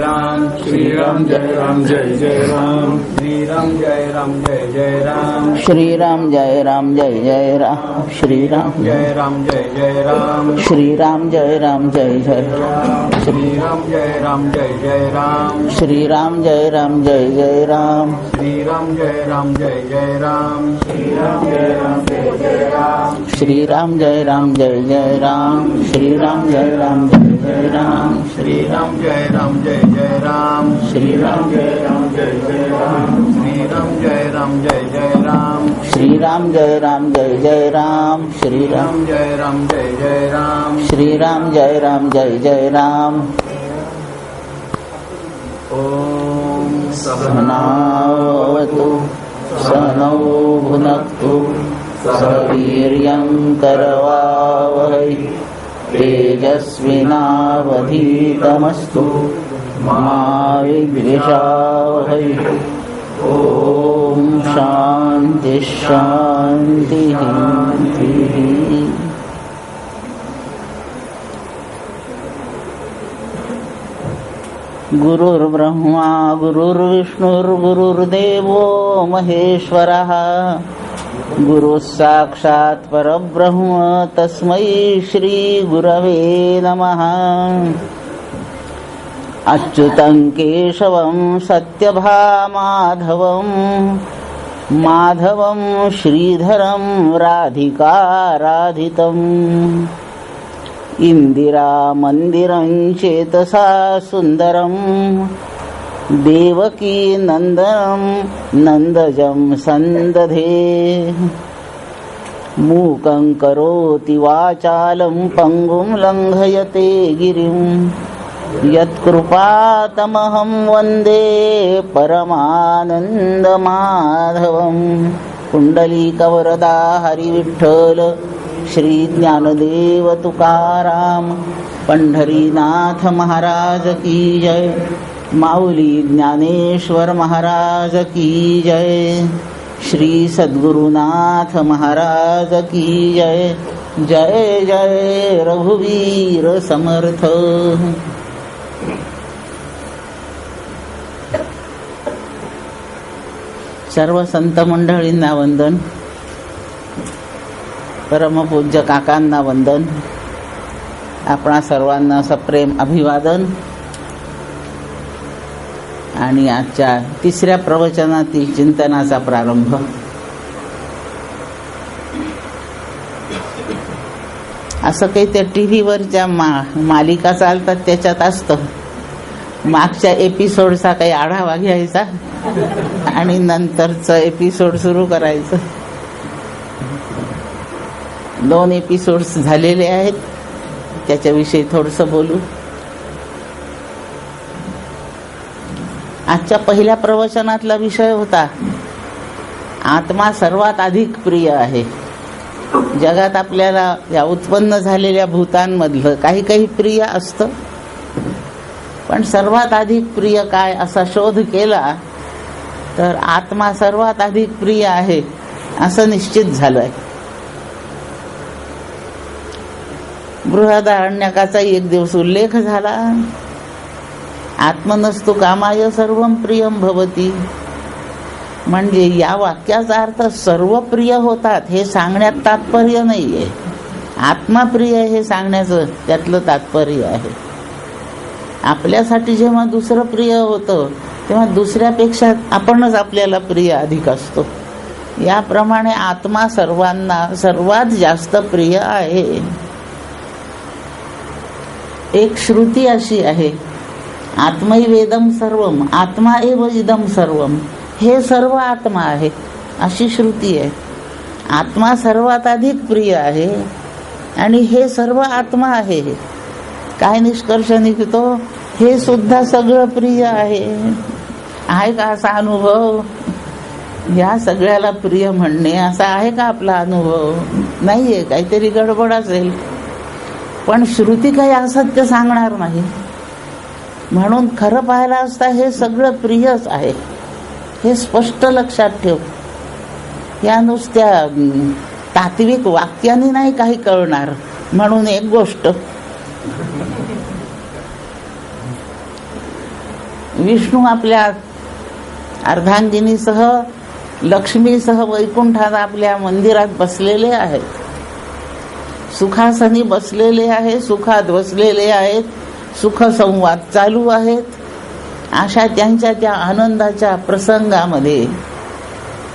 राम जय राम जय जय राम श्रीराम जय राम जय जय राम श्रीराम जय राम जय जय राम श्रीराम जय राम जय जय राम श्रीराम जय राम जय जय राम श्रीराम जय राम जय जय राम श्रीराम जय राम जय जय राम श्रीराम जय राम जय जय राम श्रीराम जय राम जय जय राम श्रीराम जय राम जय जय राम श्रीराम जय राम जय जय राम श्रीराम जय राम जय जय राम श्रीराम जय राम जय जय राम श्रीराम जय राम जय जय राम श्रीराम जय राम जय जय राम श्रीराम जय राम जय जय राम श्रीराम जय राम जय जय राम ओम सहनावतु सहनौ भुनक्तु सह वीर्यं करवावहै तेजस्विनावधीतमस्तु मा विद्विषावहै। ओम शांति शांति। गुरुर्ब्रह्मा गुरुर्विष्णुर्गुरुर्देवो महेश्वरः गुरुः साक्षात् परब्रह्म तस्मै श्री गुरवे नमः। अच्युतं केशवं सत्यभामाधवं माधवं श्रीधरं राधिकाराधितम् इंदिरामन्दिरं चेतसा सुन्दरं देवकी नन्दनं नन्दजं सन्दधे मूकं करोति वाचालं पङ्गुं लङ्घयते गिरिं यत्कृपातमहं वन्दे परमानन्दमाधवं। कुण्डलीकवरदा हरिविठ्ठल श्री ज्ञानदेव तुकाराम पंढरीनाथ महाराज की जय। माऊली ज्ञानेश्वर महाराज की जय। श्री सद्गुरुनाथ महाराज की जय। जय जय रघुवीर समर्थ। सर्व संत मंडळींना वंदन, परमपूज्य काकांना वंदन, आपणा सर्वांना सप्रेम अभिवादन आणि आजच्या तिसऱ्या प्रवचनातील चिंतनाचा प्रारंभ. असं काही त्या टीव्हीवरच्या मालिका चालतात त्याच्यात असतं, मागच्या एपिसोडचा काही आढावा घ्यायचा आणि नंतरचं एपिसोड सुरू करायचं. 2 एपिसोड्स झालेले आहेत, त्याच्याविषयी थोडंसं बोलू. आजच्या पहिल्या प्रवचनातला विषय होता आत्मा सर्वात अधिक प्रिय आहे. जगात आपल्याला या उत्पन्न झालेल्या भूतांमधलं काही काही प्रिय असतं, पण सर्वात अधिक प्रिय काय असा शोध केला तर आत्मा सर्वात अधिक प्रिय आहे असं निश्चित झालंय. बृहदारण्यकाचाही एक दिवस उल्लेख झाला. आत्मनस्तु कामाय सर्वं प्रियं भवति. म्हणजे या वाक्याचा अर्थ सर्व प्रिय होतात हे सांगण्यात तात्पर्य नाहीये. आत्मा प्रिय हे सांगण्याचं त्यातलं तात्पर्य आहे. आपल्यासाठी जेव्हा दुसरं प्रिय होतं तेव्हा दुसऱ्यापेक्षा आपणच आपल्याला प्रिय अधिक असतो. याप्रमाणे आत्मा सर्वांना सर्वात जास्त प्रिय आहे. एक श्रुती अशी आहे, आत्मैवेदम सर्वम आत्मा एव इदम सर्वम. हे सर्व आत्मा आहे अशी श्रुती आहे. आत्मा सर्वात अधिक प्रिय आहे आणि हे सर्व आत्मा आहे. काय निष्कर्ष निघतो? हे सुद्धा सगळं प्रिय आहे. आहे का असा अनुभव? या सगळ्याला प्रिय म्हणणे असा आहे का आपला अनुभव? नाहीये, काहीतरी गडबड असेल. पण श्रुती काही असत्य सांगणार नाही. म्हणून खरं पाहायला असता हे सगळं प्रियच आहे, हे स्पष्ट लक्षात ठेव. या नुसत्या तात्विक वाक्याने नाही काही कळणार. म्हणून एक गोष्ट, विष्णू आपल्या अर्धांगिनीसह लक्ष्मीसह वैकुंठात आपल्या मंदिरात बसलेले आहेत, सुखासनी बसलेले आहेत, सुखात बसलेले आहेत, सुख संवाद चालू आहेत. अशा त्यांच्या त्या आनंदाच्या प्रसंगामध्ये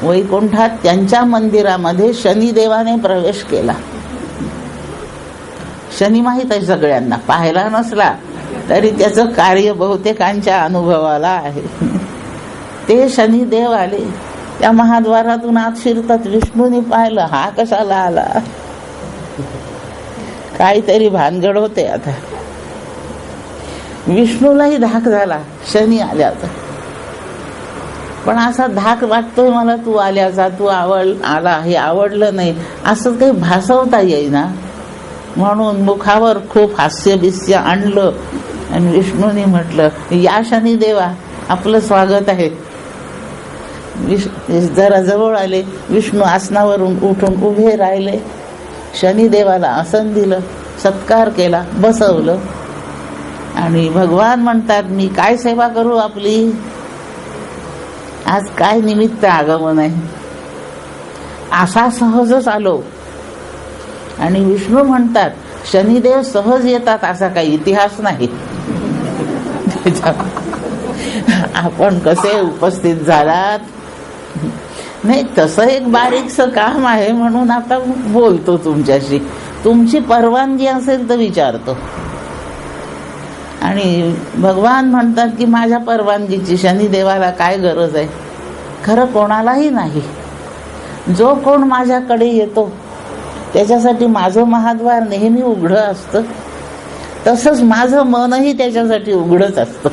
वैकुंठात त्यांच्या मंदिरामध्ये शनिदेवाने प्रवेश केला. शनी माहीत आहे सगळ्यांना, पाहायला नसला तरी त्याचं कार्य बहुतेकांच्या अनुभवाला आहे. ते शनिदेव आले, त्या महाद्वारातून आत शिरतात. विष्णूने पाहिलं, हा कशाला आला, काहीतरी भानगड होते. आता विष्णूलाही धाक झाला शनी आल्याचा, पण असा धाक वाटतोय मला तू आल्याचा, तू आला हे आवडलं नाही असं काही भासवता येईना. म्हणून मुखावर खूप हास्यबिस्य आणलं आणि विष्णूने म्हटलं, या शनिदेवा आपलं स्वागत आहे. जरा जवळ आले, विष्णू आसनावरून उठून उभे राहिले, शनिदेवाला आसन दिलं, सत्कार केला, बसवलं आणि भगवान म्हणतात, मी काय सेवा करू आपली, आज काय निमित्त आगमन आहे. असा सहजच आलो. आणि विष्णू म्हणतात, शनिदेव सहज येतात असा काही इतिहास नाही. आपण कसे उपस्थित झालात. नाही, तसं एक बारीकसं काम आहे म्हणून आता बोलतो तुमच्याशी. तुमची परवानगी असेल तर विचारतो. आणि भगवान म्हणतात की माझ्या परवानगीची शनिदेवाला काय गरज आहे. खरं कोणालाही नाही. जो कोण माझ्याकडे येतो त्याच्यासाठी माझं महाद्वार नेहमी उघडं असतं, तसंच माझं मनही त्याच्यासाठी उघडच असतं.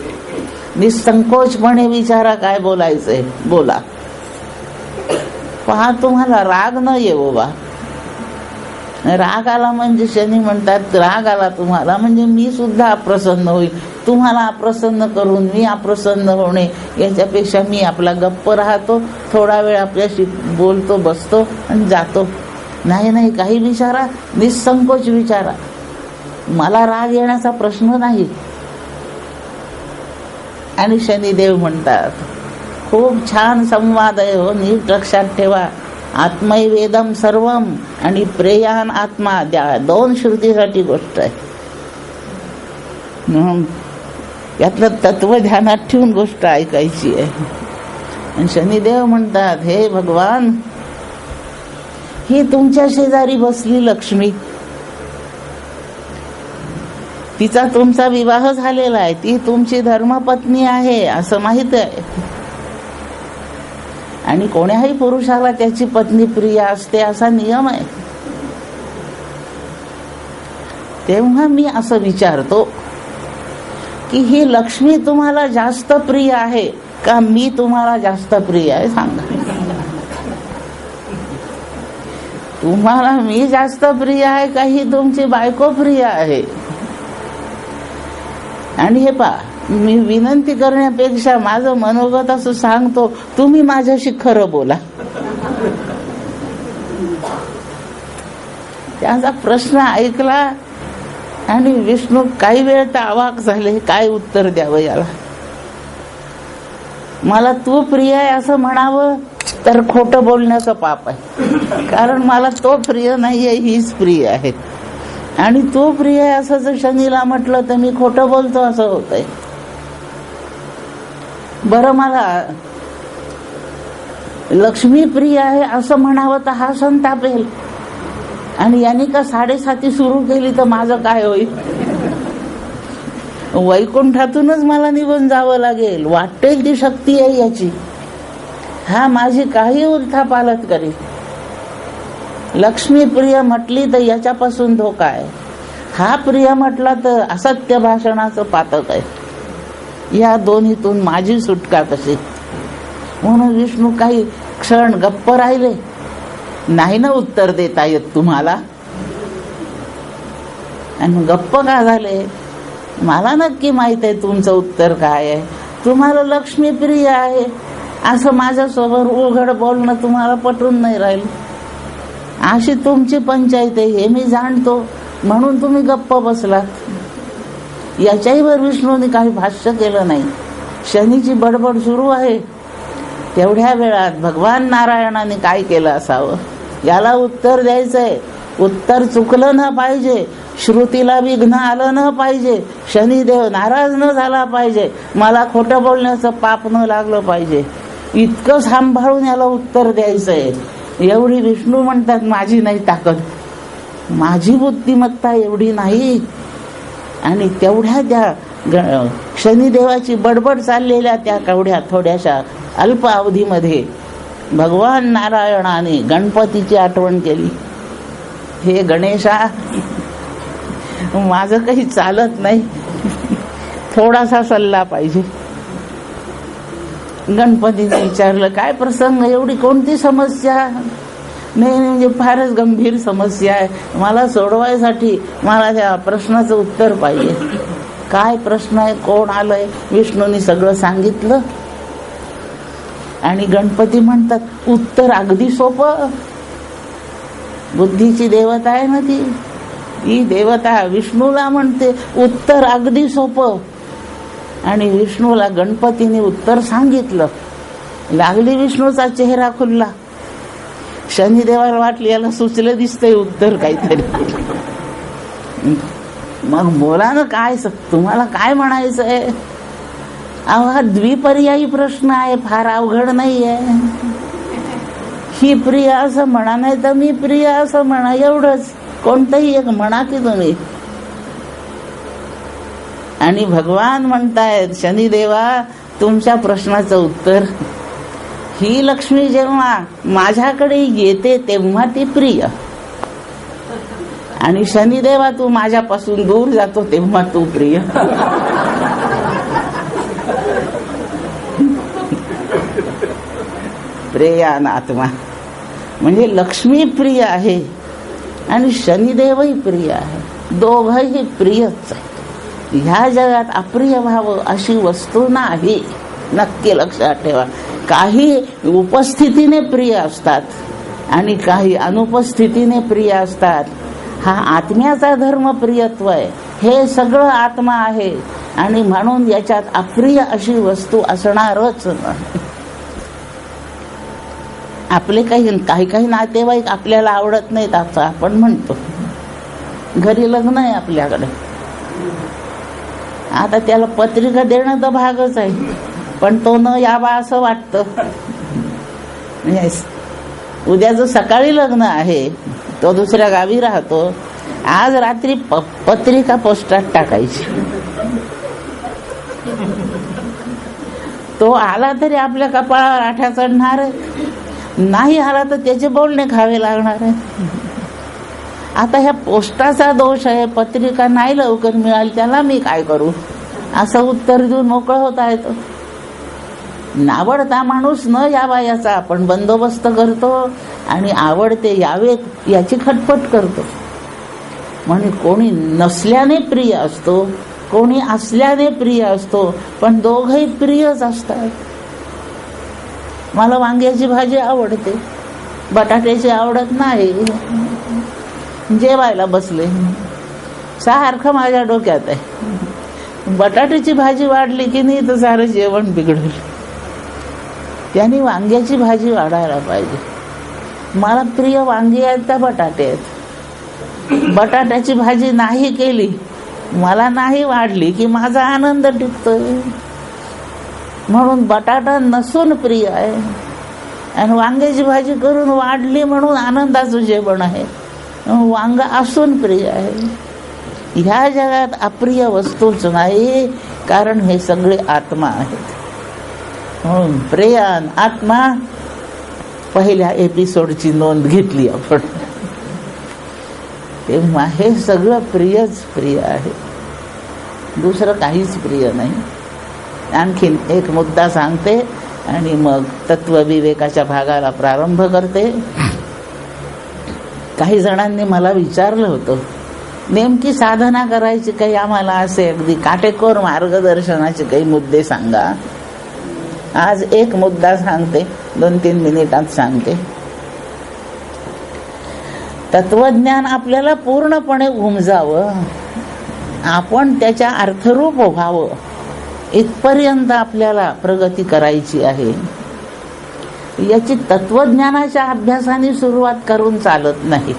निसंकोचपणे विचारा काय बोलायचंय, बोला. पहा, तुम्हाला राग न येवो बा. राग आला म्हणजे शनी म्हणतात, राग आला तुम्हाला म्हणजे मी सुद्धा अप्रसन्न होईल. तुम्हाला अप्रसन्न करून मी अप्रसन्न होणे याच्यापेक्षा मी आपला गप्प राहतो, थोडा वेळ आपल्याशी बोलतो, बसतो आणि जातो. नाही, काही विचारा, निसंकोच विचारा. मला राग येण्याचा प्रश्न नाही. आणि शनिदेव म्हणतात, खूप छान संवाद आहे हो, नीट लक्षात ठेवा. आत्मैवेदम सर्वम आणि प्रेयान आत्मा, त्या दोन श्रुतीसाठी गोष्ट आहे. म्हणून यातलं तत्व ध्यानात ठेवून गोष्ट ऐकायची आहे. आणि शनिदेव म्हणतात, हे भगवान, ही तुमच्या शेजारी बसली लक्ष्मी, तिचा तुमचा विवाह झालेला आहे, ती तुमची धर्मपत्नी आहे असं माहित आहे. आणि कोण्याही पुरुषाला त्याची पत्नी प्रिय असते असा नियम आहे. तेव्हा मी असं विचारतो की ही लक्ष्मी तुम्हाला जास्त प्रिय आहे का मी तुम्हाला जास्त प्रिय आहे, सांगा. तुम्हाला मी जास्त प्रिय आहे का ही तुमची बायको प्रिय आहे. आणि हे पहा, मी विनंती करण्यापेक्षा माझं मनोगत असं सांगतो, तुम्ही माझ्याशी खरं बोला. त्याचा प्रश्न ऐकला आणि विष्णू काही वेळ तर अवाक झाले, काय उत्तर द्यावं याला. मला तू प्रिय आहे असं म्हणावं तर खोटं बोलण्याचं पाप आहे, कारण मला तो प्रिय नाहीये, हीच प्रिय आहे. आणि तू प्रिय आहे असं जर शनीला म्हटलं तर मी खोटं बोलतो असं होतंय. बरं, मला लक्ष्मी प्रिय आहे असं म्हणावं तर हा संतापेल, आणि यांनी का 7:30 सुरू केली तर माझं काय होईल. वैकुंठातूनच मला निघून जावं लागेल. वाटेल ती शक्ती आहे याची. हा माझी काही उलथापालत करेल. लक्ष्मी प्रिय म्हटली तर याच्यापासून धोका आहे, हा प्रिय म्हटला तर असत्य भाषणाचं पातक आहे. या दोन्हीतून माझी सुटका कशी. म्हणून विष्णू काही क्षण गप्प राहिले. नाही ना उत्तर देता येत तुम्हाला. आणि गप्प का झाले, मला नक्की माहित आहे तुमचं उत्तर काय आहे. तुम्हाला लक्ष्मी प्रिय आहे असं माझ्यासोबत उघड बोलणं तुम्हाला पटून नाही राहील. अशी तुमची पंचायत आहे हे मी जाणतो, म्हणून तुम्ही गप्प बसलात. याच्याही वर विष्णूने काही भाष्य केलं नाही. शनीची बडबड सुरू आहे. तेवढ्या वेळात भगवान नारायणाने काय केलं असावं, याला उत्तर द्यायचंय. उत्तर चुकलं न पाहिजे, श्रुतीला विघ्न आलं न पाहिजे, शनिदेव नाराज न झाला पाहिजे, मला खोटं बोलण्याचं पाप न लागलं पाहिजे. इतकं सांभाळून याला उत्तर द्यायचंय. एवढी विष्णू म्हणतात माझी नाही ताकद, माझी बुद्धिमत्ता एवढी नाही. आणि तेवढ्या त्या शनिदेवाची बडबड चाललेल्या त्या केवढ्या थोड्याशा अल्प अवधीमध्ये भगवान नारायणाने गणपतीची आठवण केली. हे गणेशा, माझं काही चालत नाही, थोडासा सल्ला पाहिजे. गणपतीने विचारलं, काय प्रसंग, एवढी कोणती समस्या? नाही म्हणजे फारच गंभीर समस्या आहे, मला सोडवायसाठी मला त्या प्रश्नाचं उत्तर पाहिजे. काय प्रश्न आहे, कोण आलंय? विष्णूने सगळं सांगितलं. आणि गणपती म्हणतात उत्तर अगदी सोपं. बुद्धीची देवता आहे ना ती, ही देवता विष्णूला म्हणते उत्तर अगदी सोपं. आणि विष्णूला गणपतीने उत्तर सांगितलं. लागली विष्णूचा चेहरा खुलला. शनिदेवाला वाटलं याला सुचलं दिसतंय उत्तर काहीतरी. मग बोला ना, काय तुम्हाला काय म्हणायचंय? हा द्विपर्यायी प्रश्न आहे, फार अवघड नाहीये. ही प्रिय असं म्हणा, नाही तर मी प्रिय असं म्हणा, एवढंच. कोणतंही एक म्हणा की तुम्ही. आणि भगवान म्हणतायत, शनिदेवा तुमच्या प्रश्नाचं उत्तर, ही लक्ष्मी जेव्हा माझ्याकडे येते तेव्हा ती प्रिय, आणि शनिदेवा तू माझ्यापासून दूर जातो तेव्हा तू प्रिय. प्रेयान आत्मा म्हणजे लक्ष्मी प्रिय आहे आणि शनिदेवही प्रिय आहे, दोघंही प्रियच आहे. ह्या जगात अप्रिय व्हावं अशी वस्तू नाही, नक्की लक्षात ठेवा. काही उपस्थितीने प्रिय असतात आणि काही अनुपस्थितीने प्रिय असतात. हा आत्म्याचा धर्म प्रियत्व आहे. हे सगळं आत्मा आहे आणि म्हणून याच्यात अप्रिय अशी वस्तू असणारच नाही. आपले काही नातेवाईक आपल्याला आवडत नाहीत असं आपण म्हणतो. घरी लग्न आहे आपल्याकडे, आता त्याला पत्रिका देणं तर भागच आहे, पण तो न यावा असं वाटतं. उद्याचं सकाळी लग्न आहे, तो दुसऱ्या गावी राहतो, आज रात्री पत्रिका पोस्टात टाकायची. तो आला तरी आपल्या कपाळावर आठ्या चढणार आहे, नाही आला तर त्याचे बोलणे खावे लागणार आहे. आता ह्या पोस्टाचा दोष आहे, पत्रिका नाही लवकर मिळाली त्याला मी काय करू, असं उत्तर देऊन मोकळं होता येतो. नावडता माणूस न यावा याचा आपण बंदोबस्त करतो आणि आवडते यावेत याची खटपट करतो. म्हणजे कोणी नसल्याने प्रिय असतो, कोणी असल्याने प्रिय असतो, पण दोघंही प्रियच असतात. मला वांग्याची भाजी आवडते, बटाट्याची आवडत नाही. जेवायला बसले, सारखं माझ्या डोक्यात आहे, बटाट्याची भाजी वाढली की नाही तर सारं जेवण बिघडलं. त्यांनी वांग्याची भाजी वाढायला पाहिजे. मला प्रिय वांगी आहेत त्या बटाटे आहेत. बटाट्याची भाजी नाही केली, मला नाही वाढली की माझा आनंद टिकतोय. म्हणून बटाटा नसून प्रिय आहे आणि वांग्याची भाजी करून वाढली म्हणून आनंदाचं जेवण आहे. वांग असून प्रिय आहे. ह्या जगात अप्रिय वस्तूच नाही, कारण हे सगळे आत्मा आहेत. म्हणून प्रेयान आत्मा पहिल्या एपिसोडची नोंद घेतली आपण, तेव्हा हे सगळं प्रियच प्रिय आहे, दुसरं काहीच प्रिय नाही. आणखीन एक मुद्दा सांगते आणि मग तत्वविवेकाच्या भागाला प्रारंभ करते. काही जणांनी मला विचारलं होतं, नेमकी साधना करायची काही, आम्हाला असे अगदी काटेकोर मार्गदर्शनाचे काही मुद्दे सांगा. आज एक मुद्दा सांगते, 2-3 मिनिटात सांगते. तत्वज्ञान आपल्याला पूर्णपणे उमजावं, आपण त्याच्या अर्थरूप व्हावं, इथपर्यंत आपल्याला प्रगती करायची आहे. याची तत्वज्ञानाच्या अभ्यासाने सुरुवात करून चालत नाही.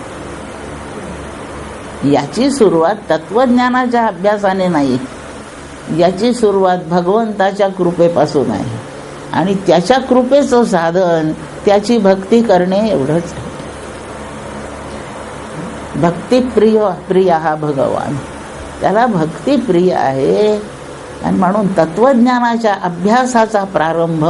याची सुरुवात तत्वज्ञानाच्या अभ्यासाने नाही, याची सुरुवात भगवंताच्या कृपेपासून आहे. आणि त्याच्या कृपेचं साधन त्याची भक्ती करणे एवढंच आहे. भक्तिप्रिय प्रिय हा भगवान, त्याला भक्ती प्रिय आहे. आणि म्हणून तत्वज्ञानाच्या अभ्यासाचा प्रारंभ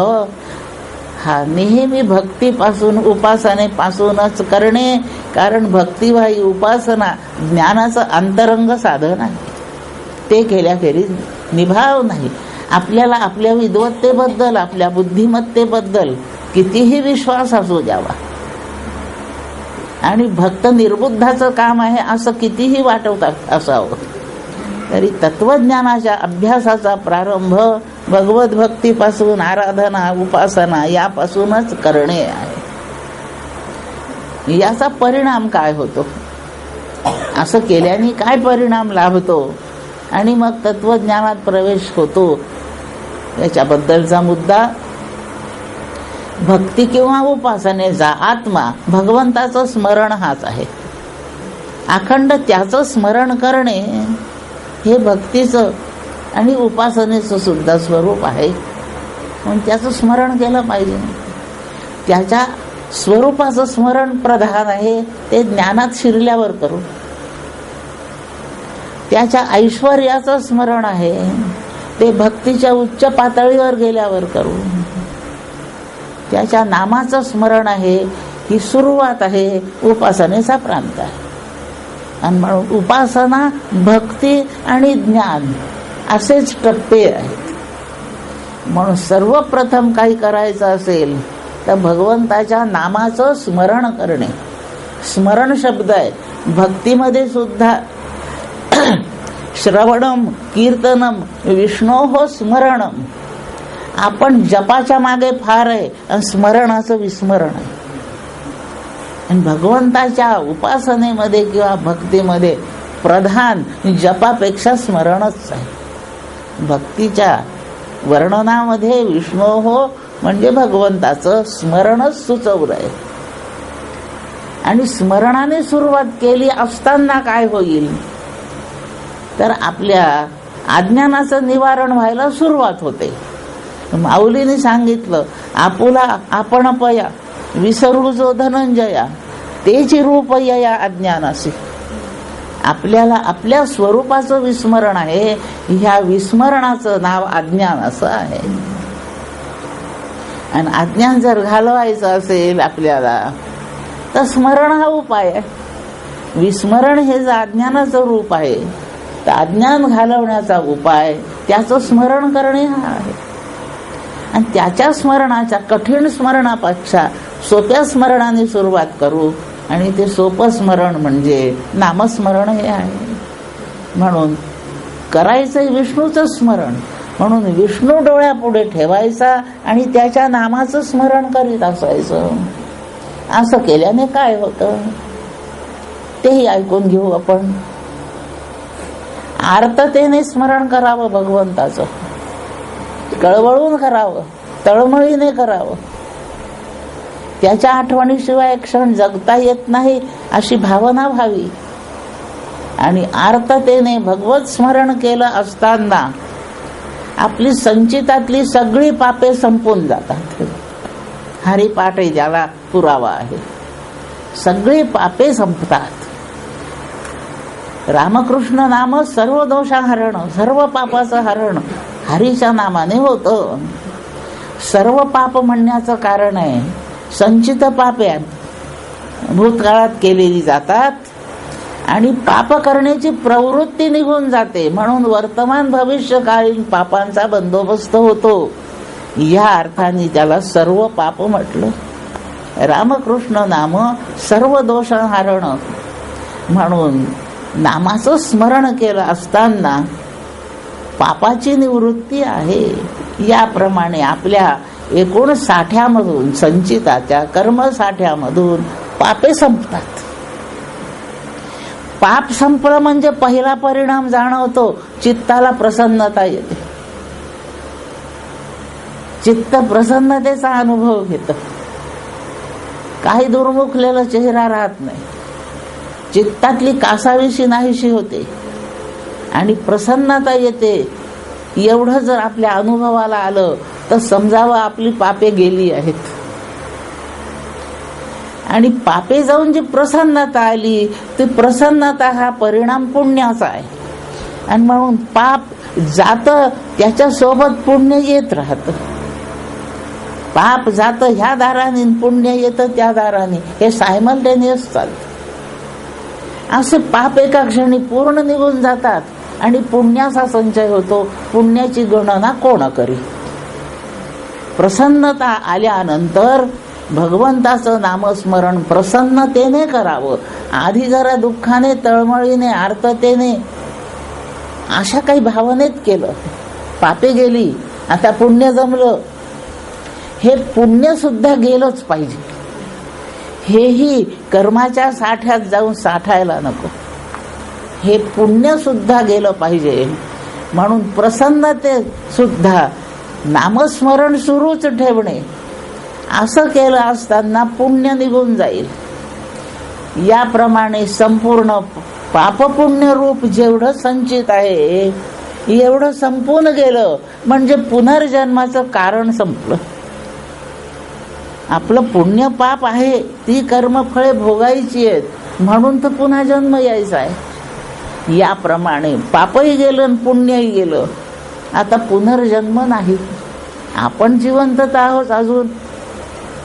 हा नेहमी भक्तीपासून उपासनेपासूनच करणे. कारण भक्तिवाही उपासना ज्ञानाचं अंतरंग साधन आहे. ते केल्याखेरीज निभाव नाही. आपल्याला आपल्या विद्वत्तेबद्दल, आपल्या बुद्धिमत्तेबद्दल कितीही विश्वास असू द्यावा आणि भक्त निर्बुद्धाचं काम आहे असं कितीही वाटवतात असावं, तरी तत्वज्ञानाच्या अभ्यासाचा प्रारंभ भगवत भक्तीपासून, आराधना उपासना यापासूनच करणे आहे. याचा परिणाम काय होतो, असं केल्याने काय परिणाम लाभतो आणि मग तत्वज्ञानात प्रवेश होतो, याच्याबद्दलचा मुद्दा भक्ती किंवा उपासनेचा आत्मा भगवंताचं स्मरण हाच आहे. अखंड त्याचं स्मरण करणे हे भक्तीचं आणि उपासनेचं सुद्धा स्वरूप आहे. म्हणून त्याचं स्मरण केलं पाहिजे. त्याच्या स्वरूपाचं स्मरण प्रधान आहे, ते ज्ञानात शिरल्यावर करू. त्याच्या ऐश्वर्याचं स्मरण आहे, ते भक्तीच्या उच्च पातळीवर गेल्यावर करू. त्याच्या नामाचं स्मरण आहे, ही सुरुवात आहे, उपासनेचा प्रांत आहे. आणि म्हणून उपासना, भक्ती आणि ज्ञान असेच टप्पे आहेत. म्हणून सर्वप्रथम काही करायचं असेल तर भगवंताच्या नामाचं स्मरण करणे. स्मरण शब्द आहे. भक्तीमध्ये सुद्धा श्रवणम कीर्तनम विष्णोः स्मरणम. आपण जपाच्या मागे फार आहे आणि स्मरणाचं विस्मरण आहे. आणि भगवंताच्या उपासनेमध्ये किंवा भक्तीमध्ये प्रधान जपापेक्षा स्मरणच आहे. भक्तीच्या वर्णनामध्ये विष्णोः म्हणजे भगवंताचं स्मरणच सुचवलं आहे. आणि स्मरणाने सुरुवात केली असताना काय होईल तर आपल्या अज्ञानाचं निवारण व्हायला सुरुवात होते. माऊलीने सांगितलं, आपुला आपण पया विसरू जो धनंजया, तेची रूप यया अज्ञानासी. आपल्याला आपल्या स्वरूपाचं विस्मरण आहे. ह्या विस्मरणाचं नाव अज्ञान असं आहे. आणि अज्ञान जर घालवायचं असेल आपल्याला तर स्मरण हा उपाय आहे. विस्मरण हे जर अज्ञानाचं रूप आहे तर अज्ञान घालवण्याचा उपाय त्याचं स्मरण करणे हा आहे. आणि त्याच्या स्मरणाच्या कठीण स्मरणापेक्षा सोप्या स्मरणाने सुरुवात करू. आणि ते सोपं स्मरण म्हणजे नामस्मरण हे आहे. म्हणून करायचंय विष्णूचं स्मरण. म्हणून विष्णू डोळ्यापुढे ठेवायचा आणि त्याच्या नामाचं स्मरण करीत असायचं. असं केल्याने काय होतं तेही ऐकून घेऊ आपण. आर्ततेने स्मरण करावं भगवंताचं, कळवळून करावं, तळमळीने करावं. त्याच्या आठवणीशिवाय क्षण जगता येत नाही अशी भावना व्हावी. आणि आर्ततेने भगवत स्मरण केलं असताना आपली संचितातली सगळी पापे संपून जातात. हरिपाठ ज्याला पुरावा आहे, सगळी पापे संपतात. रामकृष्ण नाम सर्व दोषाहरण, सर्व पापाचं हरण हरीच्या नामाने होतं. सर्व पाप म्हणण्याचं कारण आहे संचित पापे भूतकाळात केलेली जातात आणि पाप करण्याची प्रवृत्ती निघून जाते. म्हणून वर्तमान भविष्यकालीन पापांचा बंदोबस्त होतो. या अर्थाने त्याला सर्व पाप म्हटलं. रामकृष्ण नाम सर्व दोषाहरण. म्हणून नामाचं स्मरण केलं असताना पापाची निवृत्ती आहे. याप्रमाणे आपल्या एकूण साठ्यामधून, संचिताच्या कर्मसाठ्यामधून पापे संपतात. पाप संपलं म्हणजे पहिला परिणाम जाणवतो, चित्ताला प्रसन्नता येते. चित्त प्रसन्नतेचा अनुभव घेतं. काही दुर्मुखलेला चेहरा राहत नाही. चित्तातली कासावीशी नाहीशी होते आणि प्रसन्नता येते. एवढं जर आपल्या अनुभवाला आलं तर समजावं आपली पापे गेली आहेत. आणि पापे जाऊन जी प्रसन्नता आली ती प्रसन्नता हा परिणाम पुण्याचा आहे. आणि म्हणून पाप जातं त्याच्या सोबत पुण्य येत राहतं. पाप जातं ह्या दाराने, पुण्य येतं त्या दाराने. हे सायमल्टेनियस चालतं. असे पाप एका क्षणी पूर्ण निघून जातात आणि पुण्याचा संचय होतो. पुण्याची गणना कोण करी. प्रसन्नता आल्यानंतर भगवंताचं नामस्मरण प्रसन्नतेने करावं. आधी जरा दुःखाने, तळमळीने, आर्ततेने, अशा काही भावनेत केलं. पापे गेली, आता पुण्य जमलं. हे पुण्य सुद्धा गेलंच पाहिजे. हेही कर्माच्या साठ्यात जाऊन साठायला नको. हे पुण्य सुद्धा गेलं पाहिजे. म्हणून प्रसन्नते सुद्धा नामस्मरण सुरूच ठेवणे. असं केलं असताना पुण्य निघून जाईल. याप्रमाणे संपूर्ण पापपुण्य रूप जेवढं संचित आहे एवढं संपून गेलं म्हणजे पुनर्जन्माचं कारण संपलं. आपलं पुण्य पाप आहे, ती कर्मफळे भोगायची आहेत म्हणून तर पुन्हा जन्म यायचा आहे. याप्रमाणे पापही गेलं आणि पुण्यही गेलं. आता पुनर्जन्म नाही. आपण जिवंत आहोत अजून.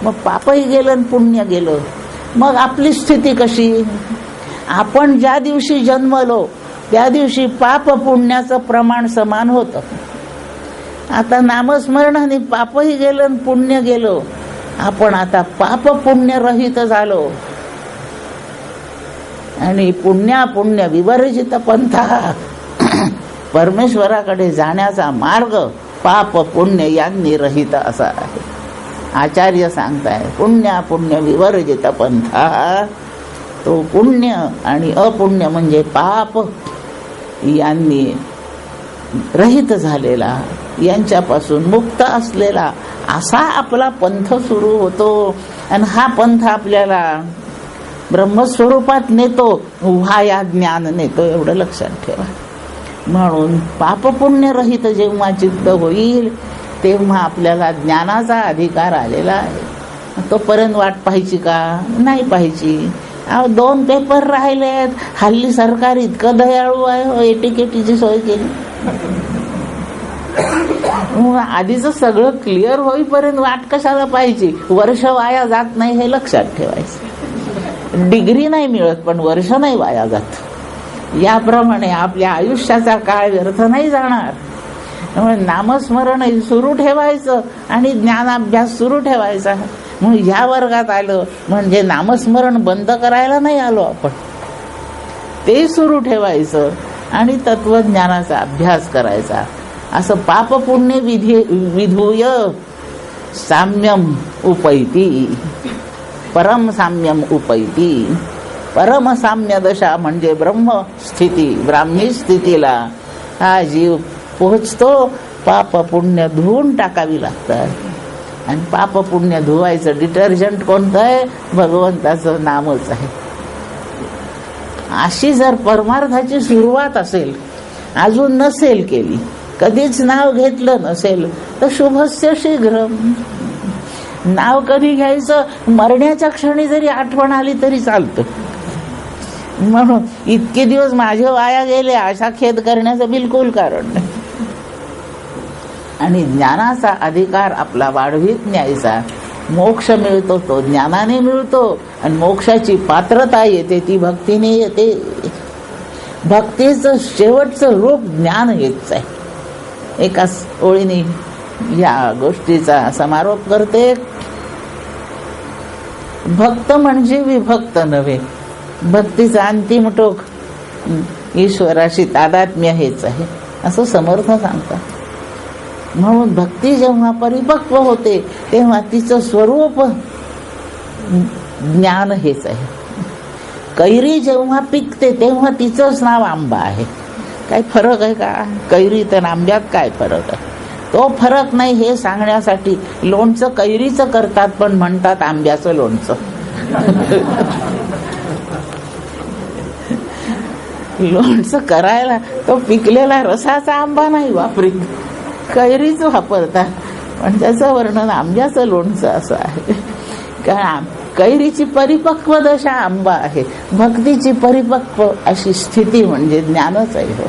मग पापही गेलं आणि पुण्य गेलं. मग आपली स्थिती कशी. आपण ज्या दिवशी जन्मलो त्या दिवशी पाप पुण्याचं प्रमाण समान होतं. आता नामस्मरणाने पापही गेलं आणि पुण्य गेलं. आपण आता पाप पुण्य रहित झालो आणि पुण्य विवर्जित पंथा. परमेश्वराकडे जाण्याचा मार्ग पाप पुण्य यांनी रहित असा आहे. आचार्य सांगताय पुण्य विवर्जित पंथा. तो पुण्य आणि अपुण्य म्हणजे पाप यांनी रहित झालेला, यांच्यापासून मुक्त असलेला असा आपला पंथ सुरू होतो. आणि हा पंथ आपल्याला ब्रह्मस्वरूपात नेतो, व्हाया ज्ञान नेतो. एवढं लक्षात ठेवा. म्हणून पापपुण्य रहित जेव्हा चित्त होईल तेव्हा आपल्याला ज्ञानाचा अधिकार आलेला आहे. तोपर्यंत वाट पाहायची का. नाही पाहायची. 2 पेपर राहिलेत. हल्ली सरकार इतकं दयाळू आहे, एटीकेटीची सोय केली. आधीच सगळं क्लिअर होईपर्यंत वाट कशाला पाहिजे. वर्ष वाया जात नाही हे लक्षात ठेवायचं. डिग्री नाही मिळत पण वर्ष नाही वाया जात. याप्रमाणे आपल्या आयुष्याचा काळ व्यर्थ नाही जाणार. त्यामुळे नामस्मरण सुरू ठेवायचं आणि ज्ञानाभ्यास सुरू ठेवायचा. म्हणून ह्या वर्गात आलं म्हणजे नामस्मरण बंद करायला नाही आलो आपण. ते सुरू ठेवायचं आणि तत्वज्ञानाचा अभ्यास करायचा. असं पाप पुण्य विधूय साम्यम उपैती. परम साम्यम उपैती. परम साम्य दशा म्हणजे ब्रह्म स्थिती, ब्राह्मी स्थितीला हा जीव पोहोचतो. पाप पुण्य धुवून टाकावी लागतात. आणि पाप पुण्य धुवायचं डिटर्जंट कोणतं आहे. भगवंताचं नामच आहे. अशी जर परमार्थाची सुरुवात असेल, अजून नसेल केली, कधीच नाव घेतलं नसेल तर शुभस्य शीघ्र. नाव कधी घ्यायचं. मरण्याच्या क्षणी जरी आठवण आली तरी चालतं. म्हणून इतके दिवस माझे वाया गेले असा खेद करण्याचं बिलकुल कारण नाही. आणि ज्ञानाचा अधिकार आपला वाढवीत न्यायचा. मोक्ष मिळतो तो ज्ञानाने मिळतो. आणि मोक्षाची पात्रता येते ती भक्तीने येते. भक्तीचं शेवटचं रूप ज्ञान हेच आहे. एकाच ओळीने या गोष्टीचा समारोप करते. भक्त म्हणजे विभक्त नव्हे. भक्तीचा अंतिम टोक ईश्वराशी तादात्म्य हेच आहे असं समर्थ सांगतात. म्हणून भक्ती जेव्हा परिपक्व होते तेव्हा तिचं स्वरूप ज्ञान हेच आहे. कैरी जेव्हा पिकते तेव्हा तिचंच नाव आंबा आहे. काय फरक आहे का. कैरी तर आंब्यात काय फरक आहे. तो फरक नाही हे सांगण्यासाठी लोणचं कैरीचं करतात पण म्हणतात आंब्याचं लोणचं. लोणचं करायला तो पिकलेला रसाचा आंबा नाही वापरीत, कैरीच वापरतात, पण त्याचं वर्णन आंब्याचं लोणचं असं आहे. कारण कैरीची परिपक्व दशा आंबा आहे, भक्तीची परिपक्व अशी स्थिती म्हणजे ज्ञानच आहे. हो,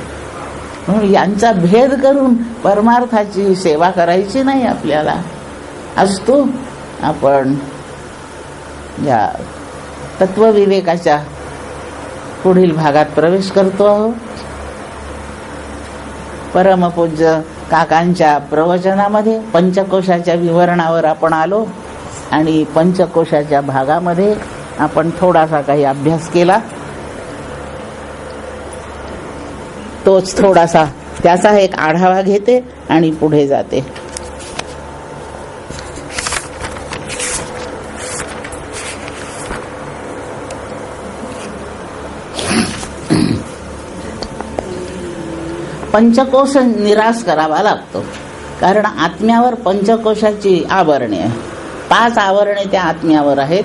म्हणून यांचा भेद करून परमार्थाची सेवा करायची नाही आपल्याला. असतो आपण या तत्वविवेकाच्या पुढील भागात प्रवेश करतो आहोत. परमपूज्य काकांच्या प्रवचनामध्ये पंचकोशाच्या विवरणावर आपण आलो आणि पंचकोशाच्या भागामध्ये आपण थोडासा काही अभ्यास केला. तोच थोडासा त्याचा एक आढावा घेते आणि पुढे जाते. पंचकोश निराश करावा लागतो, कारण आत्म्यावर पंचकोशाची आवरणे, 5 आवरणे त्या आत्म्यावर आहेत.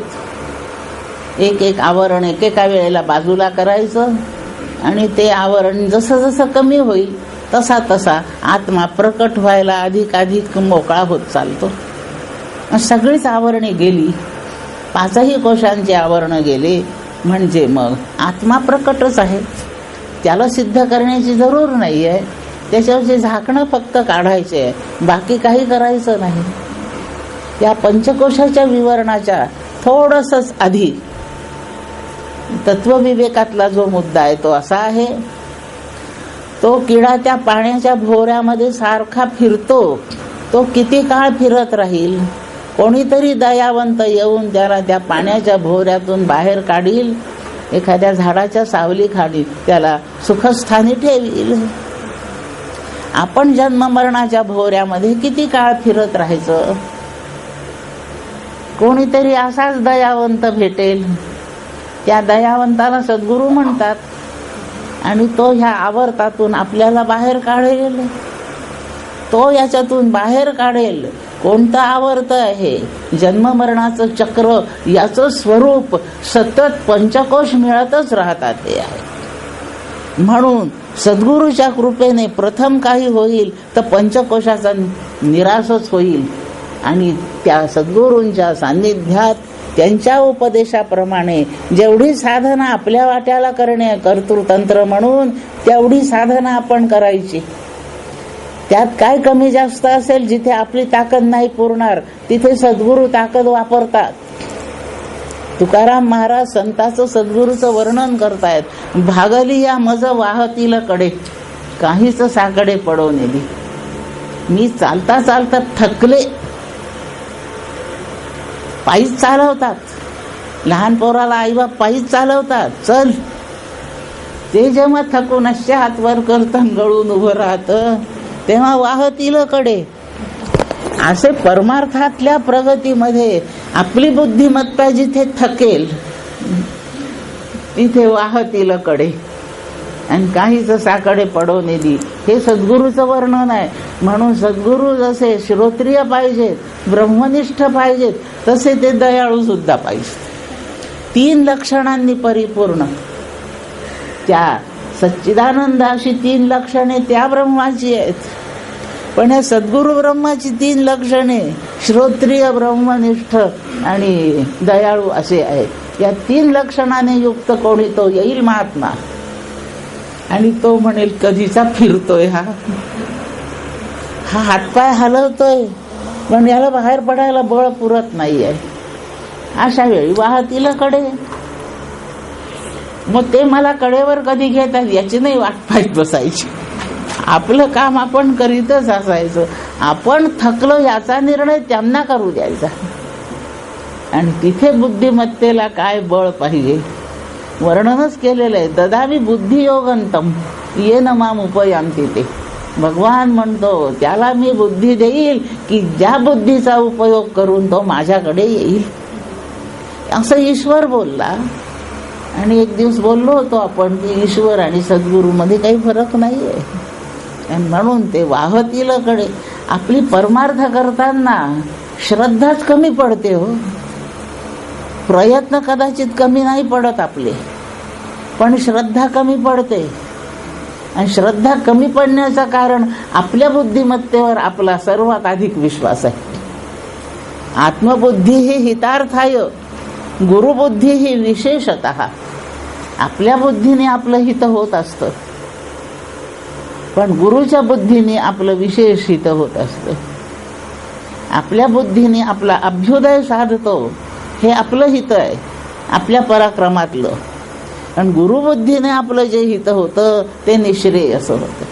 एक एक आवरण एकेका वेळेला बाजूला करायचं आणि ते आवरण जसं जसं कमी होईल तसा तसा आत्मा प्रकट व्हायला अधिक मोकळा होत चालतो. सगळीच आवरणे गेली, 5ही कोशांची आवरणं गेली म्हणजे मग आत्मा प्रकटच आहे. त्याला सिद्ध करण्याची जरूर नाही आहे, त्याच्यावरचे झाकणं फक्त काढायचे आहे, बाकी काही करायचं नाही. या पंचकोशाच्या विवरणाच्या थोडंसंच आधी तत्वविवेकातला जो मुद्दा आहे तो असा आहे, तो किडा त्या पाण्याच्या भोवऱ्यामध्ये सारखा फिरतो, तो किती काळ फिरत राहील? कोणीतरी दयावंत येऊन त्याला त्या पाण्याच्या भोवऱ्यातून बाहेर काढील, एखाद्या झाडाच्या सावलीखाली त्याला सुखस्थानी ठेवील. आपण जन्म मरणाच्या भोवऱ्यामध्ये किती काळ फिरत राहायचं? कोणीतरी असाच दयावंत भेटेल, त्या दयावंताला सद्गुरू म्हणतात आणि तो ह्या आवर्तातून आपल्याला बाहेर काढेल. तो याच्यातून बाहेर काढेल. कोणतं आवर्त आहे? जन्म मरणाचं चक्र, याचं स्वरूप सतत पंचकोश मिळतच राहतात ते आहे. म्हणून सद्गुरूच्या कृपेने प्रथम काही होईल तर पंचकोशाचा निराशच होईल आणि त्या सद्गुरूंच्या सान्निध्यात त्यांच्या उपदेशाप्रमाणे जेवढी साधना आपल्या वाट्याला करणे कर्तृतंत्र म्हणून तेवढी साधना आपण करायची. त्यात काय कमी जास्त असेल, जिथे आपली ताकद नाही पुरणार तिथे सद्गुरू ताकद वापरतात. तुकाराम महाराज संताचं सद्गुरूचं वर्णन करतायत. भागली या मज वाहतील कडे, काहीच साकडे पडो नेली. मी चालता चालता थकले. पायीच चालवतात, लहान पोराला आईबाप पायीच चालवतात, चल. ते जेव्हा थकून असे हात वर करतं गळून उभं राहतं तेव्हा वाहतील कडे. असे परमार्थातल्या प्रगतीमध्ये आपली बुद्धिमत्ता जिथे थकेल तिथे वाहतील कडे आणि काहीच साकडे पडो नेली. हे सद्गुरूचं वर्णन आहे. म्हणून सद्गुरू जसे श्रोत्रिय पाहिजेत, ब्रह्मनिष्ठ पाहिजेत, तसे ते दयाळू सुद्धा पाहिजेत. 3 लक्षणांनी परिपूर्ण. त्या सच्चिदानंद अशी 3 लक्षणे त्या ब्रह्माची आहेत, पण या सद्गुरु ब्रह्माची 3 लक्षणे श्रोत्रिय, ब्रह्मनिष्ठ आणि दयाळू असे आहेत. या 3 लक्षणाने युक्त कोणी तो येईल महात्मा आणि तो म्हणेल कधीचा फिरतोय हा हातपाय हलवतोय पण याला बाहेर पडायला बळ पुरत नाहीये. अशा वेळी वाहतील कडे. मग ते मला कडेवर कधी घेतात याची नाही वाट पाहत बसायची. आपलं काम आपण करीतच असायचं. आपण थकलो याचा निर्णय त्यांना करू द्यायचा. आणि तिथे बुद्धिमत्तेला काय बळ पाहिजे वर्णनच केलेलं आहे. ददामी बुद्धियोगंतम येन माम उपयांती. ते भगवान म्हणतो त्याला मी बुद्धी देईल की ज्या बुद्धीचा उपयोग करून तो माझ्याकडे येईल. असं ईश्वर बोलला. आणि एक दिवस बोललो होतो आपण की ईश्वर आणि सद्गुरू मध्ये काही फरक नाहीये. आणि म्हणून ते वाहतील कडे. आपली परमार्थ करताना श्रद्धाच कमी पडते हो. प्रयत्न कदाचित कमी नाही पडत आपले, पण श्रद्धा कमी पडते. आणि श्रद्धा कमी पडण्याचं कारण आपल्या बुद्धिमत्तेवर आपला सर्वात अधिक विश्वास आहे. आत्मबुद्धी ही हितार्थाय, गुरुबुद्धी ही विशेषतः. आपल्या बुद्धीने आपलं हित होत असतं, पण गुरुच्या बुद्धीने आपलं विशेष हित होत असतं. आपल्या बुद्धीने आपला अभ्युदय साधतो, हे आपलं हित आहे, आपल्या पराक्रमातलं. आणि गुरुबुद्धीने आपलं जे हित होतं ते निःश्रेयस होतं.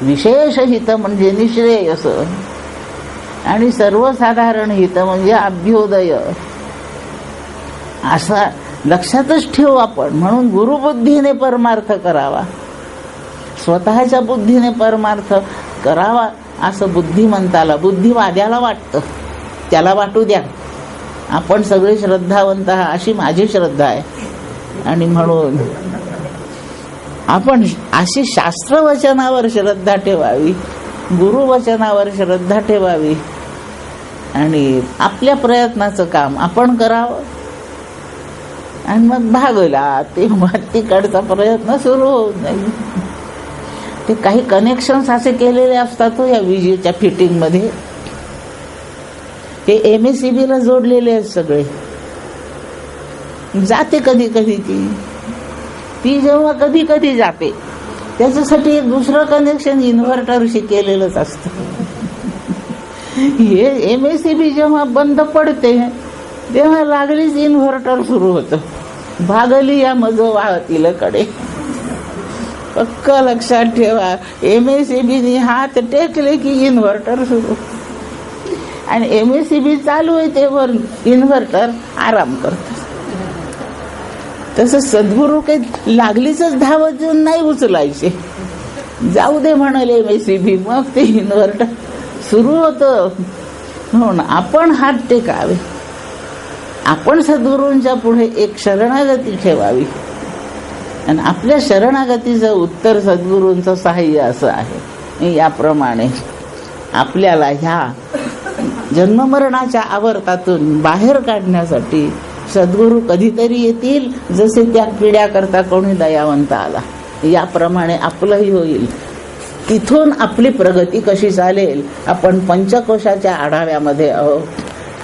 विशेष हित म्हणजे निःश्रेयस, आणि सर्वसाधारण हित म्हणजे अभ्युदय. असा लक्षातच ठेवू आपण. म्हणून गुरुबुद्धीने परमार्थ करावा, स्वतःच्या बुद्धीने परमार्थ करावा असं बुद्धिमंताला, बुद्धिवाद्याला वाटतं. त्याला वाटू द्या, आपण सगळे श्रद्धावंत आहात अशी माझी श्रद्धा आहे. आणि म्हणून आपण अशी शास्त्रवचनावर श्रद्धा ठेवावी, गुरुवचनावर श्रद्धा ठेवावी, आणि आपल्या प्रयत्नाचं काम आपण करावं. आणि मग भागला तेव्हा तिकडचा प्रयत्न सुरू होत नाही. ते काही कनेक्शन्स असे केलेले असतात या विजेच्या फिटिंग मध्ये. हे MSEB ला जोडलेले आहेत सगळे. जाते कधी कधी ती जेव्हा कधी कधी जाते, त्याच्यासाठी एक दुसरं कनेक्शन इन्व्हर्टरशी केलेलंच असतं. हे MSEB जेव्हा बंद पडते तेव्हा लागलीच इन्व्हर्टर सुरू होतं. भागली या मज वाहतील कडे. पक्क लक्षात ठेवा, MSEBने हात टेकले की इन्व्हर्टर सुरू, आणि MSEB चालू आहे तेव्हा इन्व्हर्टर आराम करतो. तसं सद्गुरू काही लागलीच धावत देऊन नाही उचलायचे. जाऊ दे म्हणाल MSEB, मग ते इन्व्हर्टर सुरू होतं. म्हणून आपण हात टेकावे, आपण सद्गुरूंच्या पुढे एक शरणागती ठेवावी. आणि आपल्या शरणागतीचं उत्तर सद्गुरूंचं सहाय्य असं आहे. याप्रमाणे आपल्याला ह्या जन्ममरणाच्या आवर्तातून बाहेर काढण्यासाठी सद्गुरू कधीतरी येतील, जसे त्या पिढ्याकरता कोणी दयावंत आला. याप्रमाणे आपलंही होईल. तिथून आपली प्रगती कशी चालेल, आपण पंचकोशाच्या आढाव्यामध्ये आहोत.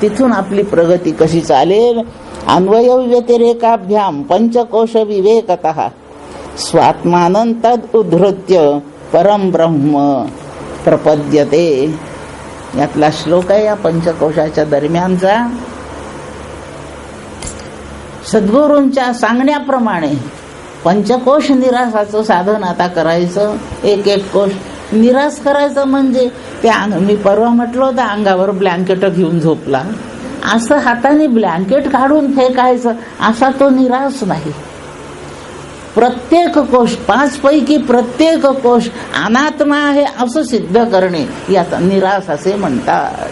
तिथून आपली प्रगती कशी चालेल, अन्वय व्यतिरेकाभ्याम पंचकोश विवेकतः स्वात्मानंतद उद्धृत्य परम ब्रह्म प्रपद्यते. यातला श्लोक आहे या पंचकोशाच्या दरम्यानचा. सद्गुरूंच्या सांगण्याप्रमाणे पंचकोश निरासाचं साधन आता करायचं. एक एक कोश निराश करायचं म्हणजे मी परवा म्हटलं होतं अंगावर ब्लँकेट घेऊन झोपला, असं हाताने ब्लँकेट काढून फेकायचं असा तो निराश नाही. प्रत्येक कोश, 5 पैकी प्रत्येक कोश अनात्मा आहे असं सिद्ध करणे याचा निराश असे म्हणतात.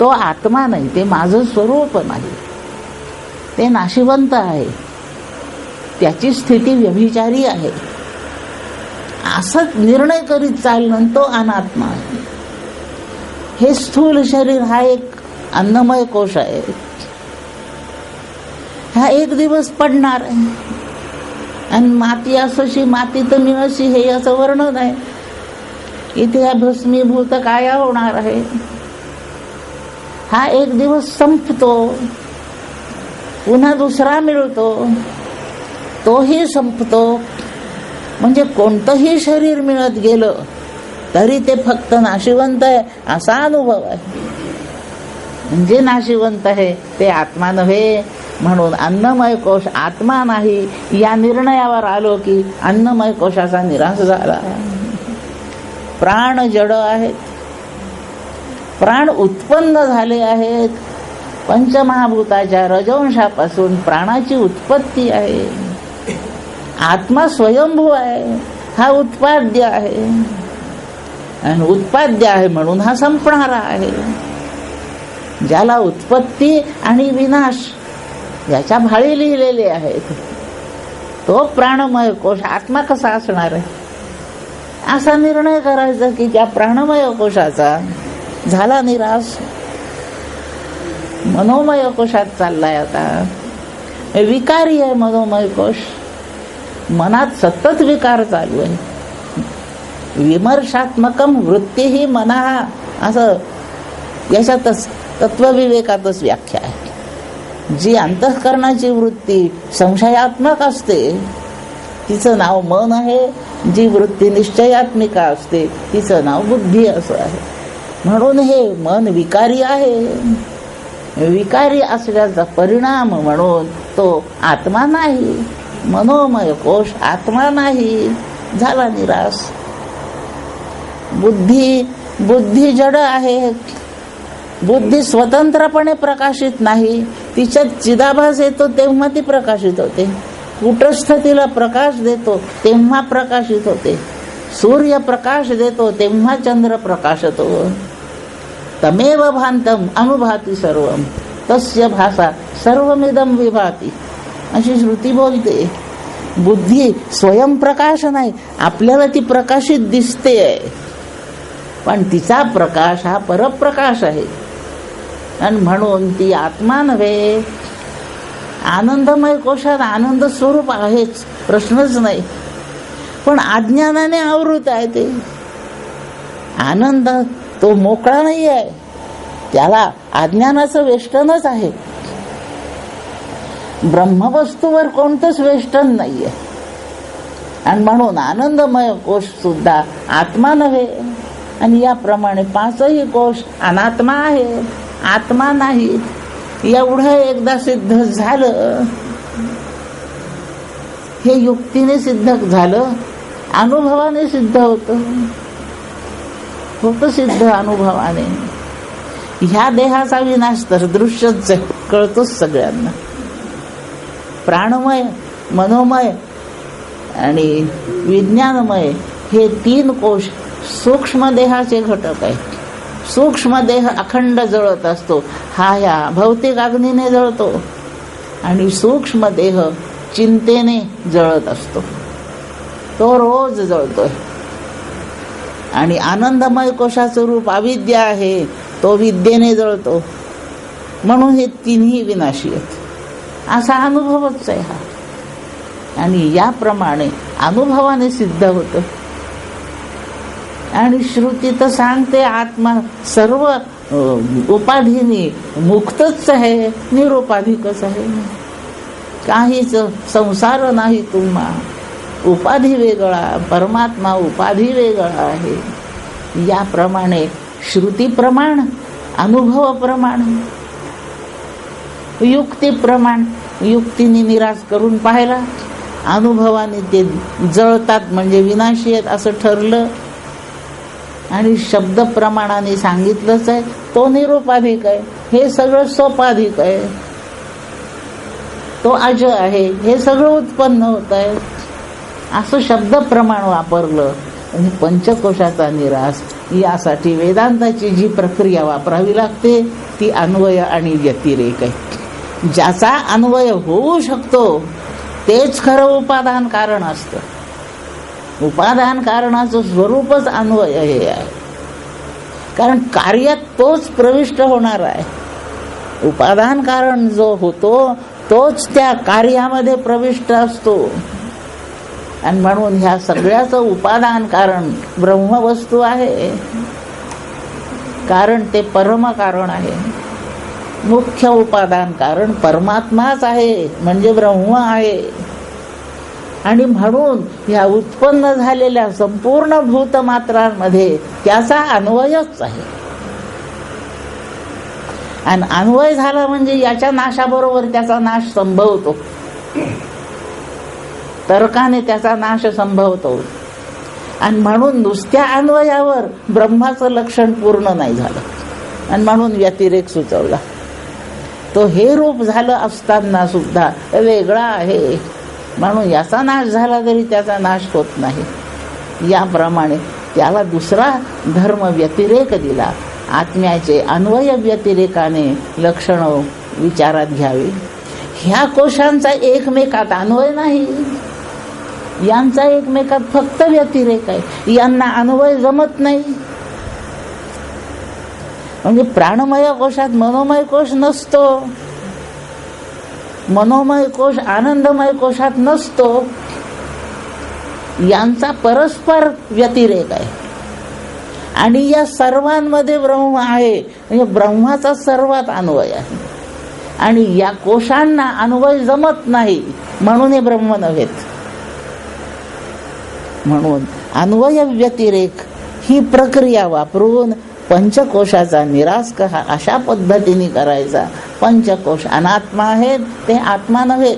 तो आत्मा नाही, ते माझं स्वरूप नाही, ते नाशिवंत आहे, त्याची स्थिती व्यभिचारी आहे असं निर्णय करीत चालणं तो अनात्मा आहे. हे स्थूल शरीर हा एक अन्नमय कोश आहे. हा एक दिवस पडणार आहे, आणि माती असशी माती तर मिळशी हे याचं वर्णन आहे. इथे हा भस्मीभूत काया होणार आहे. हा एक दिवस संपतो, पुन्हा दुसरा मिळतो, तोही संपतो. म्हणजे कोणतंही शरीर मिळत गेलं तरी ते फक्त नाशिवंत आहे असा अनुभव आहे. म्हणजे नाशिवंत आहे ते आत्मा नव्हे. म्हणून अन्नमय कोश आत्मा नाही या निर्णयावर आलो की अन्नमय कोशाचा निराश झाला. प्राण जड आहेत, प्राण उत्पन्न झाले आहेत. पंचमहाभूताच्या रजवंशापासून प्राणाची उत्पत्ती आहे. आत्मा स्वयंभू आहे, हा उत्पाद्य आहे, आणि उत्पाद्य आहे म्हणून हा संपणारा आहे. ज्याला उत्पत्ती आणि विनाश याच्या भाळी लिहिलेले आहेत तो प्राणमय कोश आत्मा कसा असणार आहे. असा निर्णय करायचा की त्या प्राणमय कोशाचा झाला निराश, मनोमय कोशात चाललाय. आता विकारी आहे मनोमय कोश, मनात सतत विकार चालू आहे. विमर्शात्मकम वृत्ती ही मना, असं याच्यातच तत्वविवेकातच व्याख्या आहे. जी अंतःकरणाची वृत्ती संशयात्मक असते तिचं नाव मन आहे, जी वृत्ती निश्चयात्मिका असते तिचं नाव बुद्धी असं आहे. म्हणून हे मन विकारी आहे. विकारी असल्याचा परिणाम म्हणून तो आत्मा नाही, मनोमय कोश आत्मा नाही, झाला निराश. बुद्धी जड आहे. बुद्धी स्वतंत्रपणे प्रकाशित नाही, तिच्यात चिदाभास येतो तेव्हा ती प्रकाशित होते. कुटस्थ तिला प्रकाश देतो तेव्हा प्रकाशित होते. सूर्य प्रकाश देतो तेव्हा चंद्र प्रकाशतो. तमेव भांतम अनुभाती सर्वम तस्य भासा सर्वमिदं विभाती, अशी श्रुती बोलते. बुद्धी स्वयंप्रकाश नाही, आपल्याला ती प्रकाशित दिसते, पण तिचा प्रकाश हा परप्रकाश आहे. आणि म्हणून ती आत्मा नव्हे. आनंदमय कोशात आनंद स्वरूप आहेच, प्रश्नच नाही, पण अज्ञानाने आवृत आहे. ते आनंद तो मोकळा नाही आहे, त्याला अज्ञानाचं वेष्टनच आहे. ब्रह्मवस्तूवर कोणतंच वेष्टन नाहीये. आणि म्हणून आनंदमय कोश सुद्धा आत्मा नव्हे. आणि याप्रमाणे पाचही कोश अनात्मा आहे, आत्मा नाही. एवढं एकदा सिद्ध झालं, हे युक्तीने सिद्ध झालं, अनुभवाने सिद्ध होतं सिद्ध अनुभवाने. ह्या देहाचा विनाश तर दृश्यच आहे, कळतोच सगळ्यांना. प्राणमय, मनोमय आणि विज्ञानमय हे तीन कोश सूक्ष्म देहाचे घटक आहेत. सूक्ष्म देह अखंड जळत असतो, हा ह्या भौतिक अग्नीने जळतो. आणि सूक्ष्म देह चिंतेने जळत असतो, तो रोज जळतोय. आणि आनंदमय कोशाचं रूप अविद्या आहे, तो विद्येने जळतो. म्हणून हे तिन्ही विनाशी आहेत, असा अनुभवच आहे हा. आणि याप्रमाणे अनुभवाने सिद्ध होतं. आणि श्रुती तर सांगते आत्मा सर्व उपाधीने मुक्तच आहे, निरुपाधिकच आहे. काहीच संसार नाही तुम्हा, उपाधी वेगळा, परमात्मा उपाधी वेगळा आहे. याप्रमाणे श्रुती प्रमाण, अनुभव प्रमाण, युक्ती प्रमाण. युक्तीने निराश करून पाहिला, अनुभवाने ते जळतात म्हणजे विनाशी आहेत असं ठरलं. आणि शब्द प्रमाणाने सांगितलंच आहे, तो निरुपाधिक आहे, हे सगळं सोपाधिक आहे. तो अज आहे, हे सगळं उत्पन्न होत आहे, असं शब्द प्रमाण वापरलं. आणि पंचकोशाचा निराश यासाठी वेदांताची जी प्रक्रिया वापरावी लागते ती अन्वय आणि व्यतिरेक आहे. ज्याचा अन्वय होऊ शकतो तेच खरं उपादान कारण असतं. उपादान कारणाचं स्वरूपच अन्वय हे आहे, कारण कार्यात तोच प्रविष्ट होणार आहे. उपादान कारण जो होतो तोच त्या कार्यामध्ये प्रविष्ट असतो. आणि म्हणून ह्या सगळ्याचं उपादान कारण ब्रह्मवस्तू आहे, कारण ते परम कारण आहे. मुख्य उपादान कारण परमात्माच आहे, म्हणजे ब्रह्म आहे. आणि म्हणून ह्या उत्पन्न झालेल्या संपूर्ण भूतमात्रांमध्ये त्याचा अन्वयच आहे. आणि अन्वय झाला म्हणजे याच्या नाशाबरोबर त्याचा नाश संभवतो, तर्काने त्याचा नाश संभवतो. आणि म्हणून नुसत्या अन्वयावर ब्रह्माचं लक्षण पूर्ण नाही झालं. आणि म्हणून व्यतिरेक सुचवला. तो हे रूप झालं असताना सुद्धा वेगळा आहे, म्हणून याचा नाश झाला तरी त्याचा नाश होत नाही. याप्रमाणे त्याला दुसरा धर्म व्यतिरेक दिला. आत्म्याचे अन्वय व्यतिरेकाने लक्षण विचारात घ्यावी. ह्या कोशांचा एकमेकात अन्वय नाही, यांचा एकमेकात फक्त व्यतिरेक आहे. यांना अन्वय जमत नाही. म्हणजे प्राणमय कोशात मनोमय कोश नसतो, मनोमय कोश आनंदमय कोशात नसतो. यांचा परस्पर व्यतिरेक आहे. आणि या सर्वांमध्ये ब्रह्म आहे, म्हणजे ब्रह्माचा सर्वात अन्वय आहे. आणि या कोशांना अन्वय जमत नाही, म्हणून हे ब्रह्म नव्हेत. म्हणून अन्वय व्यतिरेक ही प्रक्रिया वापरून पंचकोशाचा निराश अशा पद्धतीने करायचा. पंचकोश अनात्मा आहेत, ते आत्मा नव्हेत.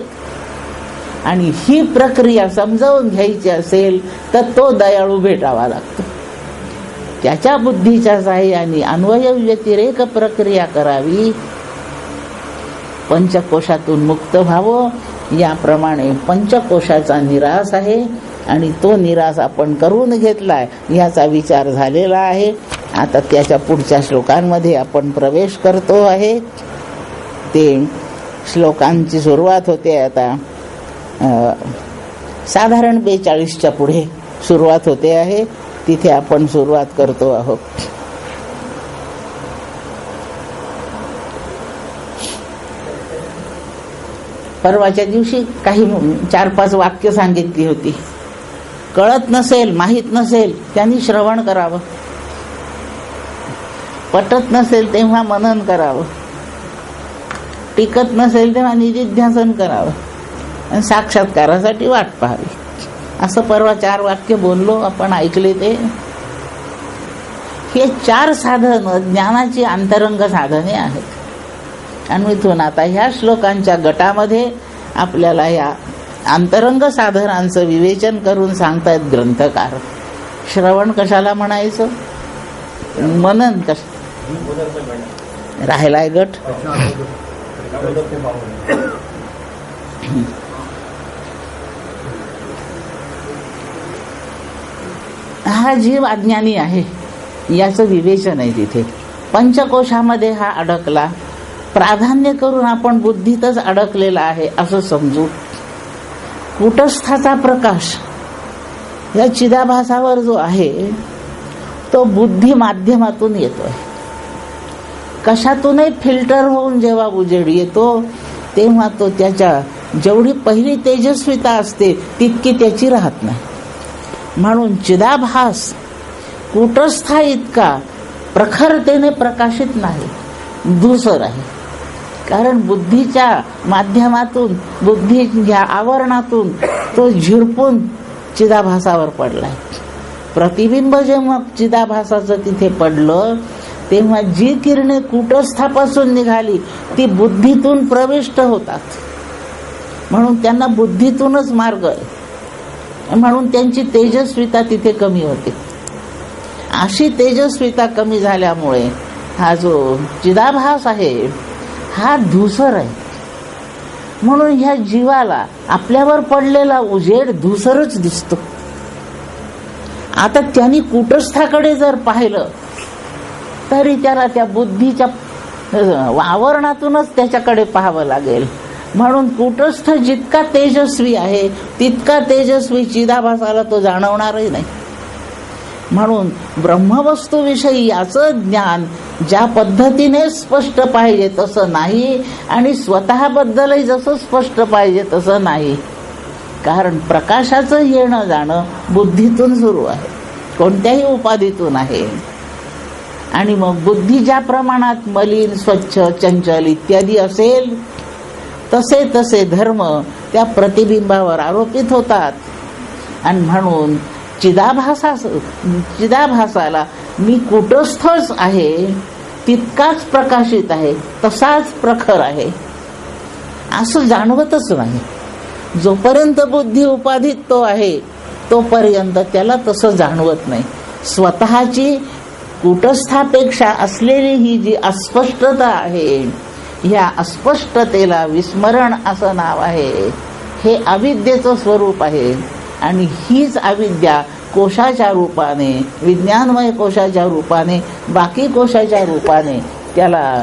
आणि ही प्रक्रिया समजावून घ्यायची असेल तर तो दयाळू भेटावा लागतो. त्याच्या बुद्धीच्या साहाय्याने अन्वय व्यतिरेक प्रक्रिया करावी, पंचकोशातून मुक्त व्हावं. याप्रमाणे पंचकोशाचा निराश आहे आणि तो निराश आपण करून घेतलाय याचा विचार झालेला आहे. आता त्याच्या पुढच्या श्लोकांमध्ये आपण प्रवेश करतो आहे. ते श्लोकांची सुरुवात होते आता साधारण 42च्या पुढे सुरुवात होते आहे. तिथे आपण सुरुवात करतो आहोत. परवाच्या दिवशी काही 4-5 वाक्य सांगितली होती. कळत नसेल, माहीत नसेल त्यांनी श्रवण करावं, पटत नसेल तेव्हा मनन करावं, टिकत नसेल तेव्हा निधिध्यासन करावं आणि साक्षात्कारासाठी वाट पाहावी. असं परवा 4 वाक्य बोललो आपण, ऐकले ते. हे 4 साधन ज्ञानाची अंतरंग साधने आहेत. आणि इथून आता ह्या श्लोकांच्या गटामध्ये आपल्याला या अंतरंग साधनांचं विवेचन करून सांगतायत ग्रंथकार. श्रवण कशाला म्हणायचं, मनन राहिलाय गट. हा जीव अज्ञानी आहे याचं विवेचन आहे तिथे. पंचकोशामध्ये हा अडकला, प्राधान्य करून आपण बुद्धीतच अडकलेला आहे असं समजू. कूटस्थाचा प्रकाश या चिदाभासावर जो आहे तो बुद्धी माध्यमातून येतोय. कशातूनही फिल्टर होऊन जेव्हा उजेड येतो तेव्हा तो त्याच्या जेवढी पहिली तेजस्विता असते तितकी त्याची राहत नाही. म्हणून चिदाभास कूटस्था इतका प्रखरतेने प्रकाशित नाही, धूसर आहे. कारण बुद्धीच्या माध्यमातून, बुद्धीच्या आवरणातून तो झिरपून चिदाभासावर पडलाय. प्रतिबिंब जेव्हा चिदाभासाचं तिथे पडलं तेव्हा जी किरणे कूटस्थापासून निघाली ती बुद्धीतून प्रविष्ट होतात. म्हणून त्यांना बुद्धीतूनच मार्ग आहे. म्हणून त्यांची तेजस्विता तिथे कमी होते. अशी तेजस्विता कमी झाल्यामुळे हा जो चिदाभास आहे हा धूसर आहे. म्हणून ह्या जीवाला आपल्यावर पडलेला उजेड धूसरच दिसतो. आता त्यांनी कूटस्थाकडे जर पाहिलं तरी त्याला त्या बुद्धीच्या आवरणातूनच त्याच्याकडे पाहावं लागेल. म्हणून कूटस्थ जितका तेजस्वी आहे तितका तेजस्वी चिदाभासाला तो जाणवणारही नाही. म्हणून ब्रह्मवस्तूविषयी याचं ज्ञान ज्या पद्धतीने स्पष्ट पाहिजे तसं नाही आणि स्वतःबद्दलही जसं स्पष्ट पाहिजे तसं नाही. कारण प्रकाशाचं येणं जाणं बुद्धीतून सुरू आहे, कोणत्याही उपाधीतून आहे. आणि मग बुद्धी ज्या प्रमाणात मलिन, स्वच्छ, चंचल इत्यादी असेल तसे तसे धर्म त्या प्रतिबिंबावर आरोपित होतात. आणि म्हणून चिदाभासाला मी कूटस्थच आहे तितकाच प्रकाशित आहे, तसाच प्रखर आहे असं जाणवतच नाही. जोपर्यंत बुद्धी उपाधित तो आहे तोपर्यंत त्याला तसं जाणवत नाही. स्वतःची कूटस्थापेक्षा असलेली ही जी अस्पष्टता आहे ह्या अस्पष्टतेला विस्मरण असं नाव आहे. हे अविद्येचं स्वरूप आहे. आणि हीच अविद्या कोशाच्या रूपाने, विज्ञानमय कोशाच्या रूपाने, बाकी कोशाच्या रूपाने त्याला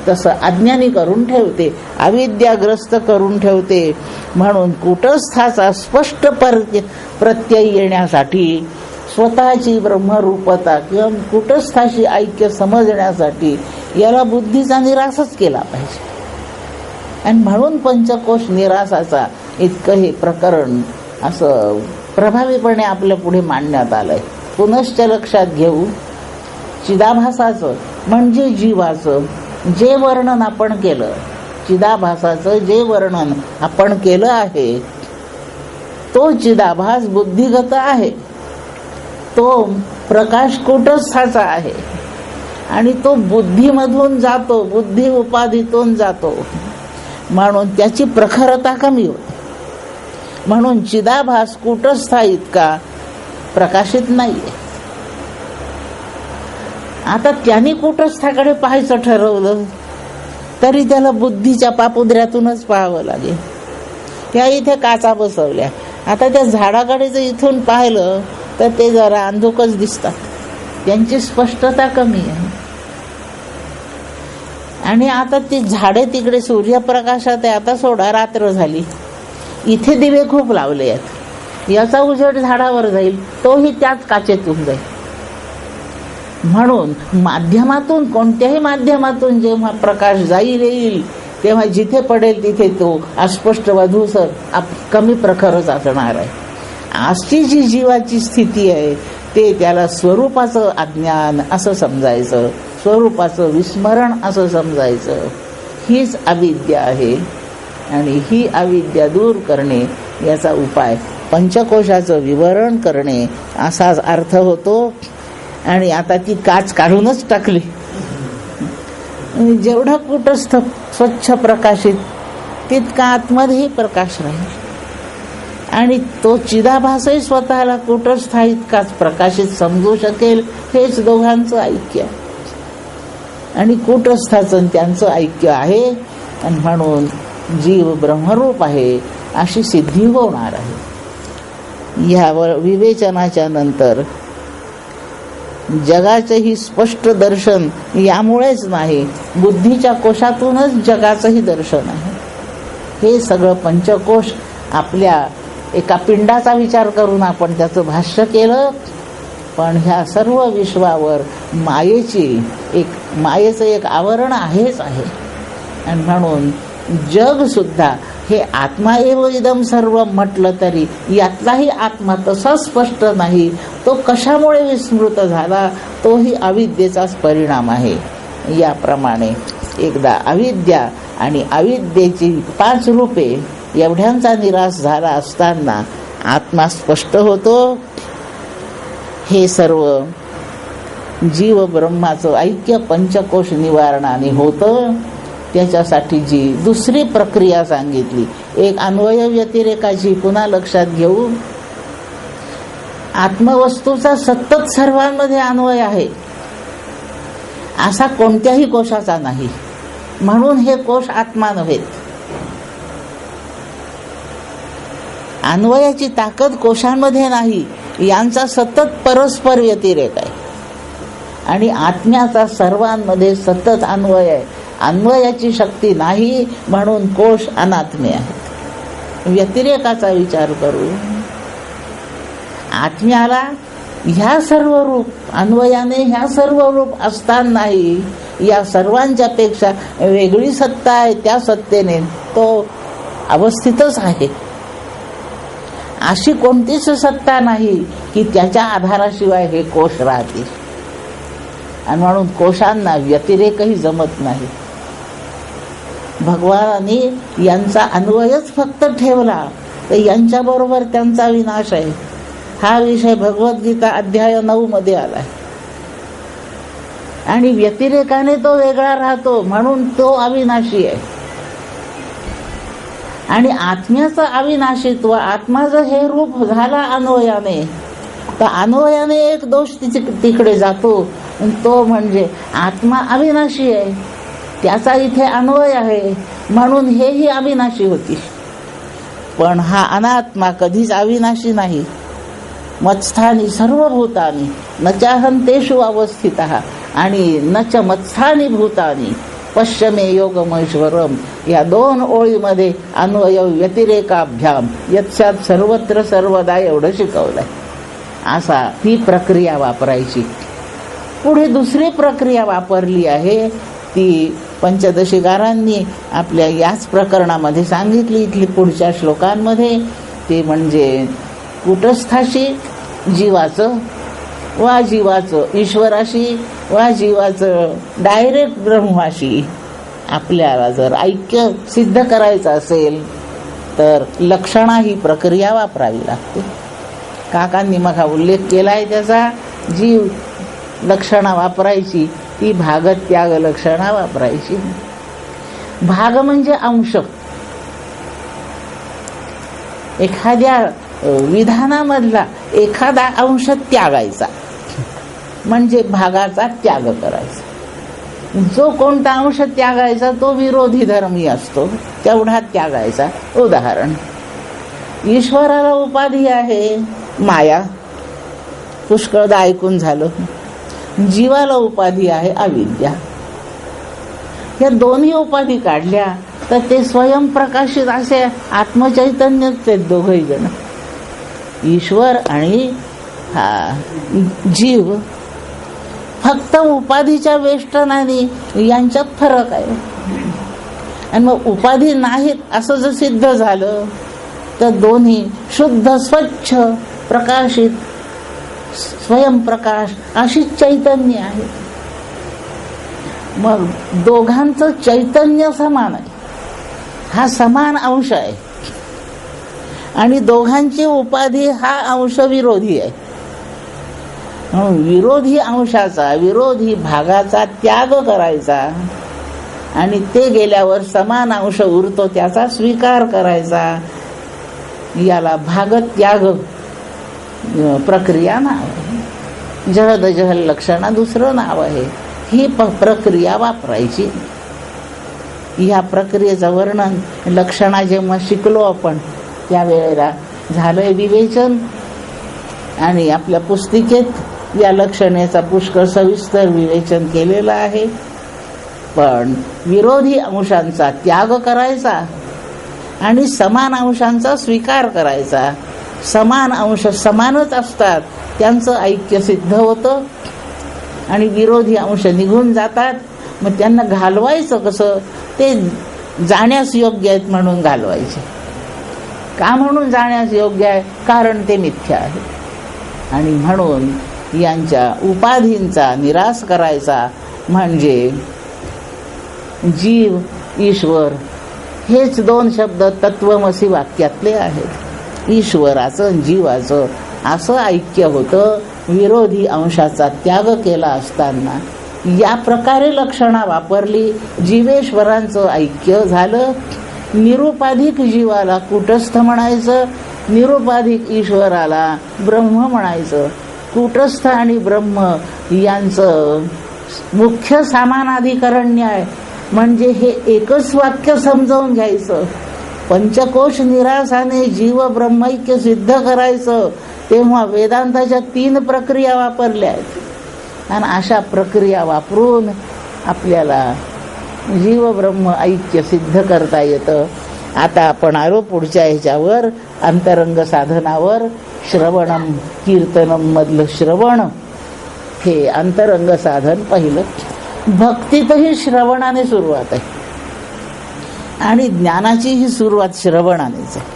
तसं अज्ञानी करून ठेवते, अविद्याग्रस्त करून ठेवते. म्हणून कूटस्थाचा स्पष्ट प्रत्यय येण्यासाठी, स्वतःची ब्रह्मरूपता किंवा कूटस्थाशी ऐक्य समजण्यासाठी याला बुद्धीचा निरासच केला पाहिजे. आणि म्हणून पंचकोश निरासाचा इतकं हे प्रकरण असं प्रभावीपणे आपल्या पुढे मांडण्यात आलंय. पुनश्च लक्षात घेऊ, चिदाभासाचं म्हणजे जीवाचं जे वर्णन आपण केलं, चिदाभासाचं जे वर्णन आपण केलं आहे, तो चिदाभास बुद्धिगत आहे, तो प्रकाश कूटस्थाचा आहे आणि तो बुद्धीमधून जातो, बुद्धी उपाधीतून जातो, म्हणून त्याची प्रखरता कमी होते. म्हणून चिदाभास कूटस्था इतका प्रकाशित नाहीये. आता त्यांनी कूटस्थाकडे पाहायचं ठरवलं तरी त्याला बुद्धीच्या पापुद्र्यातूनच पाहावं लागेल. त्या इथे काचा बसवल्या, आता त्या झाडाकडे जर इथून पाहिलं तर ते जरा अंधुकच दिसतात, त्यांची स्पष्टता कमी आहे. आणि आता ती झाडे तिकडे सूर्यप्रकाशात आहे, आता सोडा रात्र झाली, इथे दिवे खूप लावले आहेत, याचा उजेड झाडावर जाईल, तोही त्याच काचेतून जाईल. म्हणून माध्यमातून, कोणत्याही माध्यमातून जेव्हा प्रकाश जाईल येईल तेव्हा जिथे पडेल तिथे तो अस्पष्ट वधूसर कमी प्रखरच असणार आहे. आजची जी जीवाची स्थिती आहे ते त्याला स्वरूपाचं अज्ञान असं समजायचं, स्वरूपाचं विस्मरण असं समजायचं. हीच अविद्या आहे आणि ही अविद्या दूर करणे याचा उपाय पंचकोशाचं विवरण करणे असाच अर्थ होतो. आणि आता ती काच काढूनच टाकली, जेवढा कूटस्थ स्वच्छ प्रकाशित तितका आतमध्येही प्रकाश राहील. आणि तो चिदाभासही स्वतःला कूटस्थ इतकाच प्रकाशित समजू शकेल. हेच दोघांचं ऐक्य आणि कूटस्थाचं त्यांचं ऐक्य आहे. आणि म्हणून जीव ब्रह्मरूप आहे अशी सिद्धी होणार आहे. यावर विवेचनाच्या नंतर जगाचंही स्पष्ट दर्शन यामुळेच नाही, बुद्धीच्या कोशातूनच जगाचंही दर्शन आहे. हे सगळं पंचकोश आपल्या एका पिंडाचा विचार करून आपण त्याचं भाष्य केलं, पण ह्या सर्व विश्वावर मायेचं एक आवरण आहेच आहे. आणि म्हणून जग सुद्धा हे आत्मा एव इदम सर्व म्हटलं तरी यातलाही आत्मा तसा स्पष्ट नाही. तो कशामुळे विस्मृत झाला, तोही अविद्येचाच परिणाम आहे. याप्रमाणे एकदा अविद्या आणि अविद्येची 5 रूपे एवढ्यांचा निराश झाला असताना आत्मा स्पष्ट होतो. हे सर्व जीव ब्रह्माचं ऐक्य पंचकोश निवारणाने होतं. त्याच्यासाठी जी दुसरी प्रक्रिया सांगितली, एक अन्वय व्यतिरेकाची पुन्हा लक्षात घेऊ. आत्मवस्तूचा सतत सर्वांमध्ये अन्वय आहे असा कोणत्याही कोशाचा नाही, म्हणून हे कोश आत्मा नव्हेत. अन्वयाची ताकद कोशांमध्ये नाही, यांचा सतत परस्पर व्यतिरेक आहे. आणि आत्म्याचा सर्वांमध्ये सतत अन्वय आहे. अन्वयाची शक्ती नाही, म्हणून कोश अनात्मे आहेत. व्यतिरेकाचा विचार करू, आत्म्याला ह्या सर्व रूप, अन्वयाने ह्या सर्व रूप असतानाही या सर्वांच्या पेक्षा वेगळी सत्ता आहे. त्या सत्तेने तो अवस्थितच आहे. अशी कोणतीच सत्ता नाही की त्याच्या आधाराशिवाय हे कोश राहतील. आणि म्हणून कोशांना व्यतिरेकही जमत नाही. भगवानाने यांचा अन्वयच फक्त ठेवला तर यांच्याबरोबर त्यांचा विनाश आहे. हा विषय भगवद्गीता अध्याय 9 मध्ये आलाय. आणि व्यतिरेकाने तो वेगळा राहतो, म्हणून तो अविनाशी आहे. आणि आत्म्याचं अविनाशित्व, आत्माचं हे रूप झाला अन्वयाने, तर अन्वयाने एक दोष तिकडे जातो, तो म्हणजे आत्मा अविनाशी आहे, त्याचा इथे अन्वय आहे, म्हणून हेही अविनाशी होती. पण हा अनात्मा कधीच अविनाशी नाही. मत्स्थानी सर्वभूतानी न चाहंतेषु अवस्थितः आणि न च मत्स्थानी भूतानी पश्चिमे योगमैश्वरम या 2 ओळीमध्ये अन्वय व्यतिरेकाभ्याम यत्स्यात सर्वत्र सर्वदा एवढं शिकवलंय. असा ती प्रक्रिया वापरायची. पुढे दुसरी प्रक्रिया वापरली आहे ती पंचदशीकारांनी आपल्या याच प्रकरणामध्ये सांगितली इथली पुढच्या श्लोकांमध्ये. ते म्हणजे कुटस्थाशी जीवाचं वा जीवाचं ईश्वराशी वा जीवाचं डायरेक्ट ब्रह्माशी आपल्याला जर ऐक्य सिद्ध करायचं असेल तर लक्षणा ही प्रक्रिया वापरावी लागते. काकांनी मग हा उल्लेख केला आहे त्याचा. जी लक्षणा वापरायची ती भागत्याग लक्षणा वापरायची. भाग म्हणजे अंश. एखाद्या विधानामधला एखादा अंश त्यागायचा म्हणजे भागाचा त्याग करायचा. जो कोणता अंश त्यागायचा तो विरोधी धर्मी असतो, तेवढा त्यागायचा. उदाहरण, ईश्वराला उपाधी आहे माया, पुष्कळदा ऐकून झालं. जीवाला उपाधी आहे अविद्या. या दोन्ही उपाधी काढल्या तर ते स्वयंप्रकाशित असे आत्मचैतन्यच ते दोघही जण, ईश्वर आणि हा जीव. फक्त उपाधीच्या वेष्टनाने यांच्यात फरक आहे. आणि मग उपाधी नाहीत असं जर सिद्ध झालं तर दोन्ही शुद्ध स्वच्छ प्रकाशित स्वयंप्रकाश अशी चैतन्य आहे. मग दोघांचं चैतन्य समान आहे, हा समान अंश आहे. आणि दोघांची उपाधी हा अंश विरोधी आहे. विरोधी अंशाचा विरोधी भागाचा त्याग करायचा आणि ते गेल्यावर समान अंश उरतो त्याचा स्वीकार करायचा. याला भागत्याग प्रक्रिया नाव आहे. जहद जहल लक्षणा दुसरं नाव आहे. ही प्रक्रिया वापरायची. या प्रक्रियेचं वर्णन लक्षणा जेव्हा शिकलो आपण त्यावेळेला झालंय विवेचन. आणि आपल्या पुस्तिकेत या लक्षणेचा पुष्कळ सविस्तर विवेचन केलेलं आहे. पण विरोधी अंशांचा त्याग करायचा आणि समान अंशांचा स्वीकार करायचा. समान अंश समानच असतात, त्यांचं ऐक्य सिद्ध होतं आणि विरोधी अंश निघून जातात. मग त्यांना घालवायचं कसं? ते जाण्यास योग्य आहेत म्हणून घालवायचे. का म्हणून जाण्यास योग्य आहे? कारण ते मिथ्या आहे. आणि म्हणून यांच्या उपाधींचा निराश करायचा म्हणजे जीव ईश्वर हेच 2 शब्द तत्वमसी वाक्यातले आहेत. ईश्वराचं जीवाचं असं ऐक्य होतं विरोधी अंशाचा त्याग केला असताना. या प्रकारे लक्षणा वापरली. जीवेश्वरांचं ऐक्य झालं. निरुपाधिक जीवाला कुटस्थ म्हणायचं, निरुपाधिक ईश्वराला ब्रह्म म्हणायचं. कुटस्थ आणि ब्रह्म यांचं मुख्य समानाधिकरण्य आहे. म्हणजे हे एकच वाक्य समजावून घ्यायचं. पंचकोश निरासाने जीव ब्रह्मैक्य सिद्ध करायचं तेव्हा वेदांताच्या 3 प्रक्रिया वापरल्या आहेत. आणि अशा प्रक्रिया वापरून आपल्याला जीव ब्रह्म ऐक्य सिद्ध करता येतं. आता आपण आलो पुढच्या ह्याच्यावर, अंतरंग साधनावर. श्रवणम कीर्तनम मधलं श्रवण हे अंतरंग साधन पहिलं. भक्तीतही श्रवणाने सुरुवात आहे आणि ज्ञानाची ही सुरुवात श्रवणानेच आहे.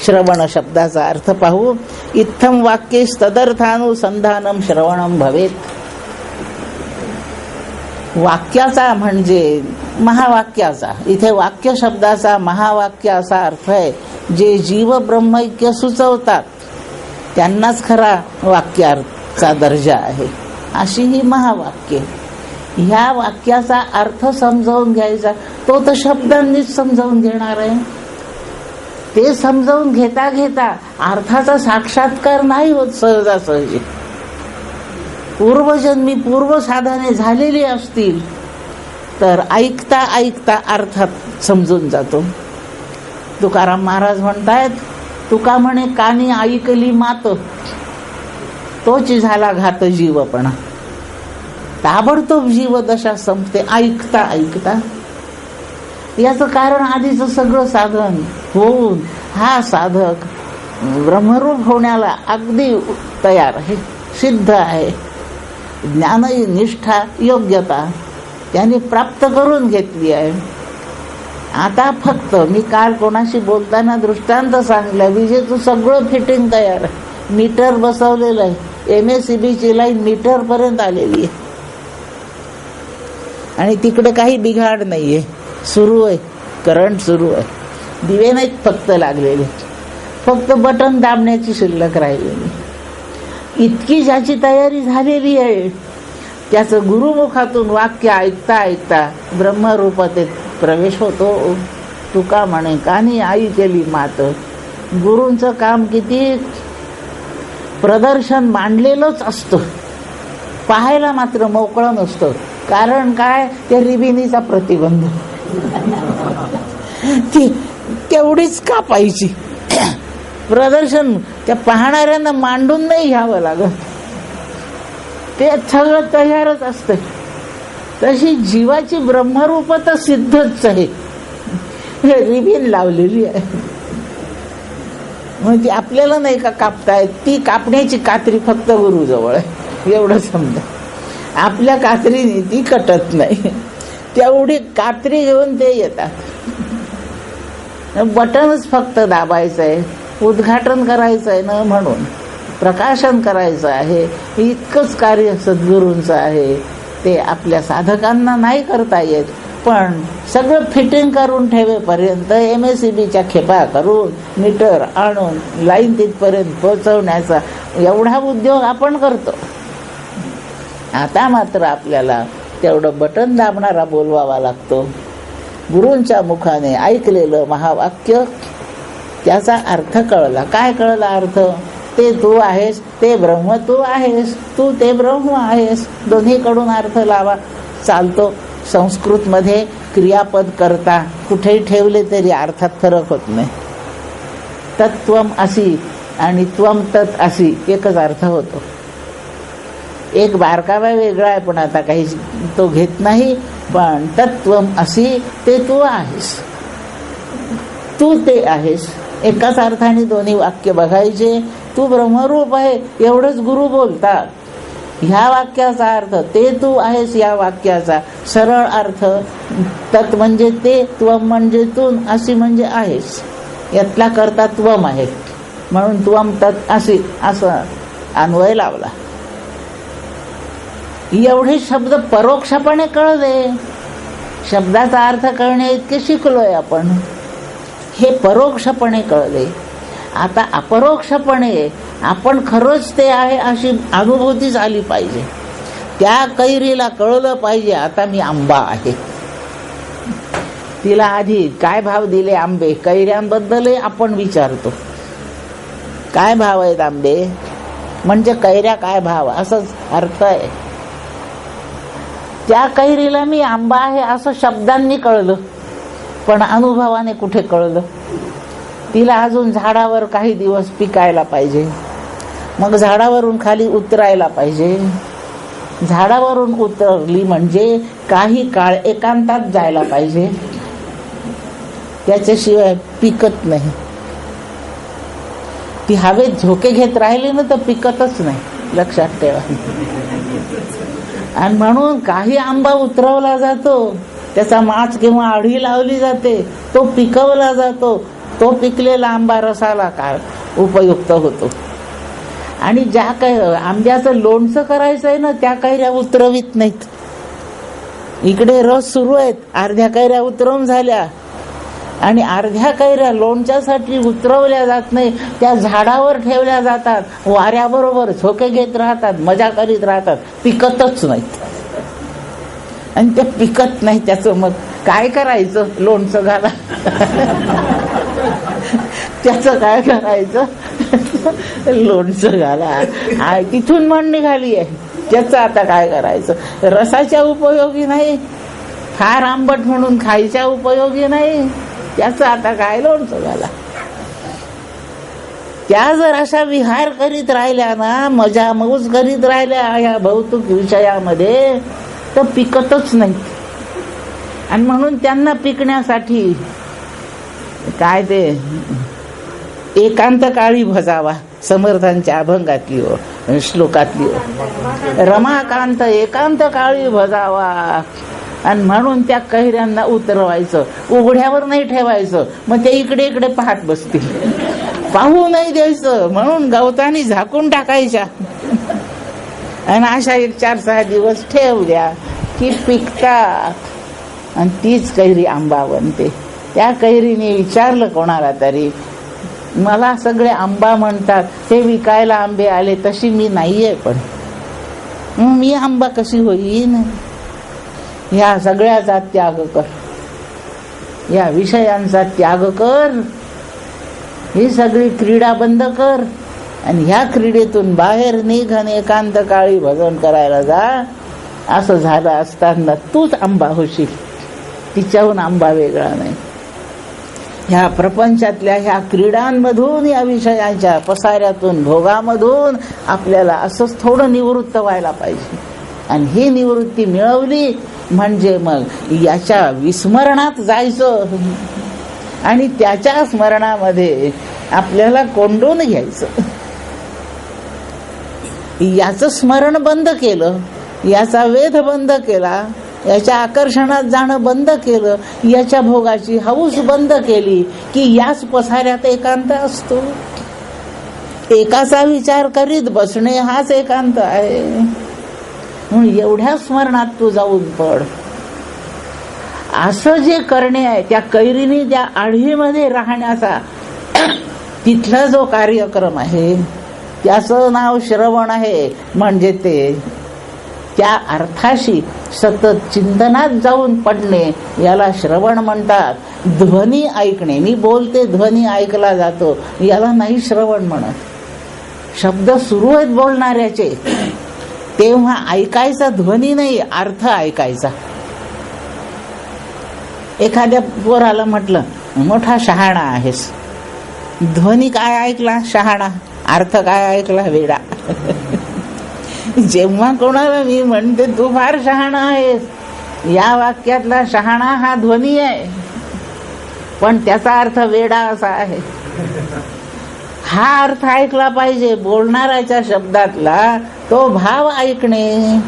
श्रवण शब्दाचा अर्थ पाहू. इत्थम वाक्ये तदर्थानुसंधानम श्रवणम भवेत. वाक्याचा म्हणजे महावाक्याचा, इथे वाक्य शब्दाचा महावाक्य असा अर्थ आहे जे जीव ब्रह्मैक्य सुचवतात त्यांनाच खरा वाक्याचा दर्जा आहे. अशी ही महावाक्य. ह्या वाक्याचा अर्थ समजावून घ्यायचा, तो तर शब्दांनीच समजावून घेणार आहे. ते समजावून घेता घेता अर्थाचा साक्षात्कार नाही होत सहजासहजी. पूर्वजन्मी पूर्व साधने झालेली असतील तर ऐकता ऐकता अर्थात समजून जातो. तुकाराम महाराज म्हणतायत, तुका म्हणे कानी ऐकली मात, तोच झाला घात जीवपणा. ताबडतोब जीवदशा संपते ऐकता ऐकता. याचं कारण आधीच सगळं साधन होऊन हा साधक ब्रह्मरूप होण्याला अगदी तयार आहे, सिद्ध आहे. ज्ञान निष्ठा योग्यता त्याने प्राप्त करून घेतली आहे. आता फक्त मी काल कोणाशी बोलताना दृष्टांत सांगला, विजेचं सगळं फिटिंग तयार आहे, मीटर बसवलेलं आहे, MSCBची लाईन मीटर पर्यंत आलेली आहे आणि तिकडे काही बिघाड नाहीये, सुरू आहे, करंट सुरू आहे. दिवे नाहीत फक्त लागलेले, फक्त बटन दाबण्याची शिल्लक राहिलेली. इतकी ज्याची तयारी झालेली आहे त्याचं गुरुमुखातून वाक्य ऐकता ऐकता ब्रह्मरूपतेत प्रवेश होतो. तुका म्हणे कानी आई केली मात. गुरूंचं काम किती प्रदर्शन मांडलेलंच असतं, पाहायला मात्र मोकळं नसतं. कारण काय, त्या रिबिनीचा प्रतिबंध ती तेवढीच कापायची. प्रदर्शन त्या पाहणाऱ्यांना मांडून नाही घ्यावं लागत, ते सगळं तयारच असतं. तशी जीवाची ब्रह्मरूपता सिद्धच आहे, रिबीन लावलेली आहे. म्हणजे आपल्याला नाही का कापतायत, ती कापण्याची कात्री फक्त गुरुजवळ आहे, एवढं समजा. आपल्या कात्रीने ती कटत नाही, तेवढी कात्री घेऊन ते येतात. बटनच फक्त दाबायचं आहे, उद्घाटन करायचं आहे ना, म्हणून प्रकाशन करायचं आहे. इतकंच कार्य सद्गुरूंचं आहे. ते आपल्या साधकांना नाही करता येत, पण सगळं फिटिंग करून ठेवेपर्यंत MSCBच्या खेपा करून मीटर आणून लाईन तिथपर्यंत पोहोचवण्याचा एवढा उद्योग आपण करतो. आता मात्र आपल्याला तेवढं बटन दाबणारा बोलवावा लागतो. गुरूंच्या मुखाने ऐकलेलं महावाक्य, त्याचा अर्थ कळला. काय कळला अर्थ? ते तू आहेस, ते ब्रह्म तू आहेस, तू ते ब्रह्म आहेस. दोन्हीकडून अर्थ लावा, चालतो. संस्कृतमध्ये क्रियापद करता कुठेही ठेवले तरी अर्थात फरक होत नाही. तत्त्वम असी आणि त्वम तत् असी एकच अर्थ होतो. एक बारकावा वेगळा आहे, पण आता काही तो घेत नाही. पण तत्त्वम असी, ते तू आहेस, तू ते आहेस, एकाच अर्थाने दोन्ही वाक्य बघायचे. तू ब्रह्मरूप आहे एवढंच गुरु बोलतात. ह्या वाक्याचा अर्थ ते तू आहेस, या वाक्याचा सरळ अर्थ तत् म्हणजे ते, त्वम म्हणजे तू, अशी म्हणजे आहेस. यातला करता त्वम आहे, म्हणून त्वम तत् असी असं अन्वय लावला. एवढे शब्द परोक्षपणे कळले. शब्दाचा अर्थ कळणे इतके शिकलोय आपण, हे परोक्षपणे कळले. आता अपरोक्षपणे आपण खरंच ते आहे अशी अनुभूतीच आली पाहिजे. त्या कैरीला कळलं पाहिजे आता मी आंबा आहे. तिला आधी काय भाव दिले आंबे, कैऱ्यांबद्दलही आपण विचारतो. काय भाव आहेत आंबे, म्हणजे कैऱ्या काय भाव, असंच अर्थ आहे. त्या कैरीला मी आंबा आहे असं शब्दांनी कळलं, पण अनुभवाने कुठे कळलं. तिला अजून झाडावर काही दिवस पिकायला पाहिजे, मग झाडावरून खाली उतरायला पाहिजे. झाडावरून उतरली म्हणजे काही काळ एकांतात जायला पाहिजे, त्याच्याशिवाय पिकत नाही. ती हवेत झोके घेत राहिली ना तर पिकतच नाही, लक्षात ठेवा. आणि म्हणून काही आंबा उतरवला जातो, त्याचा माच किंवा आढी लावली जाते, तो पिकवला जातो. तो पिकलेला आंबा रसाला काय उपयुक्त होतो. आणि ज्या काही आंब्याचं लोणचं करायचं आहे ना, त्या कैऱ्या उतरवित नाहीत. इकडे रस सुरू आहेत, अर्ध्या कैऱ्या उतरवून झाल्या आणि अर्ध्या कैऱ्या लोणच्यासाठी उतरवल्या जात नाही, त्या झाडावर ठेवल्या जातात. वाऱ्याबरोबर झोके घेत राहतात, मजा करीत राहतात, पिकतच नाहीत. आणि ते पिकत नाही, त्याचं मग काय करायचं, लोणचं घाला. त्याचं काय करायचं, लोणचं घाला. तिथून म्हण निघाली आहे, त्याचं आता काय करायचं. रसाच्या उपयोगी नाही, फार आंबट म्हणून खायच्या उपयोगी नाही, त्याचं आता काय, लोणचं घाला. त्या जर अशा विहार करीत राहिल्या ना, मजा मौज करीत राहिल्या ह्या भौतिक विषयामध्ये, तर पिकतच नाही. आणि म्हणून त्यांना पिकण्यासाठी काय ते एकांत काळी भजावा, समर्थांच्या अभंगातली श्लोकातली रमाकांत एकांत काळी भजावा. आणि म्हणून त्या कैऱ्यांना उतरवायचं, उघड्यावर नाही ठेवायचं, मग ते इकडे इकडे पाहत बसतील, पाहू नाही द्यायचं, म्हणून गवतानी झाकून टाकायच्या. आणि अशा 1-4-6 दिवस ठेवल्या की पिकतात. आणि तीच कैरी आंबा बनते. त्या कैरीने विचारलं कोणाला तरी, मला सगळे आंबा म्हणतात, ते विकायला आंबे आले, तशी मी नाहीये, पण मी आंबा कशी होईन? ह्या सगळ्याचा त्याग कर, या विषयांचा त्याग कर, ही सगळी क्रीडा बंद कर आणि ह्या क्रीडेतून बाहेर निघ आणि एकांत काळी भजन करायला जा. असं झालं असताना तूच आंबा होशील, तिच्याहून आंबा वेगळा नाही. ह्या प्रपंचातल्या ह्या क्रीडांमधून, या विषयाच्या पसाऱ्यातून, भोगामधून आपल्याला असंच थोडं निवृत्त व्हायला पाहिजे. आणि ही निवृत्ती मिळवली म्हणजे मग याच्या विस्मरणात जायचं आणि त्याच्या स्मरणामध्ये आपल्याला कोंडून घ्यायचं. याचं स्मरण बंद केलं, याचा वेध बंद केला, याच्या आकर्षणात जाणं बंद केलं, याच्या भोगाची हौस बंद केली की याच पसाऱ्यात एकांत असतो. एकाचा विचार करीत बसणे हाच एकांत आहे. म्हणून एवढ्या स्मरणात तू जाऊन पड. असं जे करणे आहे, त्या कैरीने त्या आढीमध्ये राहण्याचा तिथला जो कार्यक्रम आहे, त्याचं नाव श्रवण आहे. म्हणजे ते त्या अर्थाशी सतत चिंतनात जाऊन पडणे, याला श्रवण म्हणतात. ध्वनी ऐकणे, मी बोलते ध्वनी ऐकला जातो, याला नाही श्रवण म्हणत. शब्द सुरू आहेत बोलणाऱ्याचे, तेव्हा ऐकायचा ध्वनी नाही, अर्थ ऐकायचा. एखाद्या पोराला म्हटलं मोठा शहाणा आहेस, ध्वनी काय ऐकला? शहाणा. अर्थ काय ऐकला? वेडा. जेव्हा कोणाला मी म्हणते तू फार शहाणा आहेस, या वाक्यातला शहाणा हा ध्वनी आहे, पण त्याचा अर्थ वेडा असा आहे. हा अर्थ ऐकला पाहिजे. बोलणाऱ्याच्या शब्दातला तो भाव ऐकणे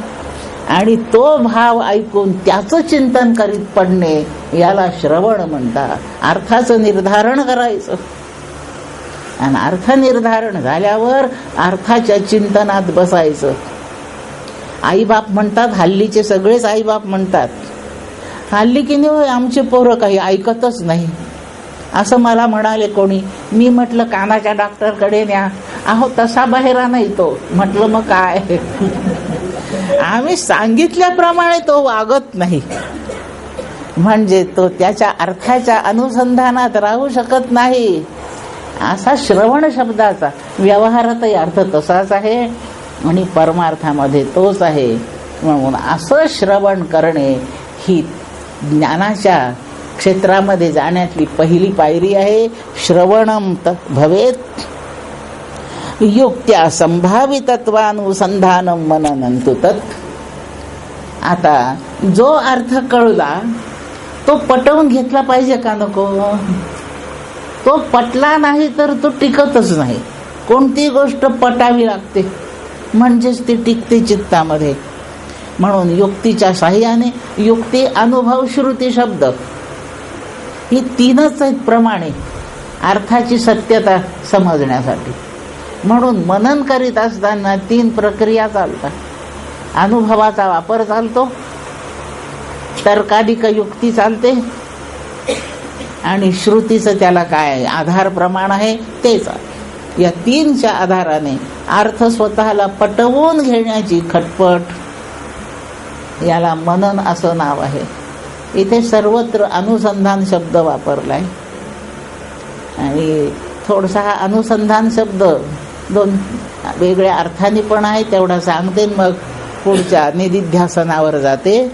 आणि तो भाव ऐकून त्याचं चिंतन करीत पडणे, याला श्रवण म्हणतात. अर्थाचं निर्धारण करायचं आणि अर्थ निर्धारण झाल्यावर अर्थाच्या चिंतनात बसायचं. आईबाप म्हणतात, हल्लीचे सगळेच आईबाप म्हणतात, हल्ली की नाही आमचे पोरं काही ऐकतच नाही, असं मला म्हणाले कोणी. मी म्हटलं कानाच्या डॉक्टरकडे न्या. अहो तसा बहिरा नाही तो. म्हटलं मग काय? आम्ही सांगितल्याप्रमाणे तो वागत नाही, म्हणजे तो त्याच्या अर्थाच्या अनुसंधानात राहू शकत नाही. असा श्रवण शब्दाचा व्यवहारातही अर्थ तसाच आहे आणि परमार्थामध्ये तोच आहे. म्हणून असं श्रवण करणे ही ज्ञानाच्या क्षेत्रामध्ये जाण्यातली पहिली पायरी आहे. श्रवणम भवेत युक्त्या संभावितत्वानुसंधानम मननंतु तत्. आता जो अर्थ कळला तो पटवून घेतला पाहिजे का नको? तो पटला नाही तर तो टिकतच नाही. कोणती गोष्ट पटावी लागते म्हणजेच ती टिकते चित्तामध्ये. म्हणून युक्तीच्या साह्याने, युक्ती, अनुभव, श्रुती, शब्द ही तीनच आहेत प्रमाणे अर्थाची सत्यता समजण्यासाठी. म्हणून मनन करीत असताना 3 प्रक्रिया चालतात. अनुभवाचा वापर चालतो, तर्काधिक युक्ती चालते आणि श्रुतीचं त्याला काय आधार प्रमाण आहे ते चालते. या 3च्या आधाराने अर्थ स्वतःला पटवून घेण्याची खटपट, याला मनन असं नाव आहे. इथे सर्वत्र अनुसंधान शब्द वापरलाय आणि थोडासा हा अनुसंधान शब्द 2 वेगळ्या अर्थाने पण आहे, तेवढा सांगते मग पुढच्या निदिध्यासनावर जाते.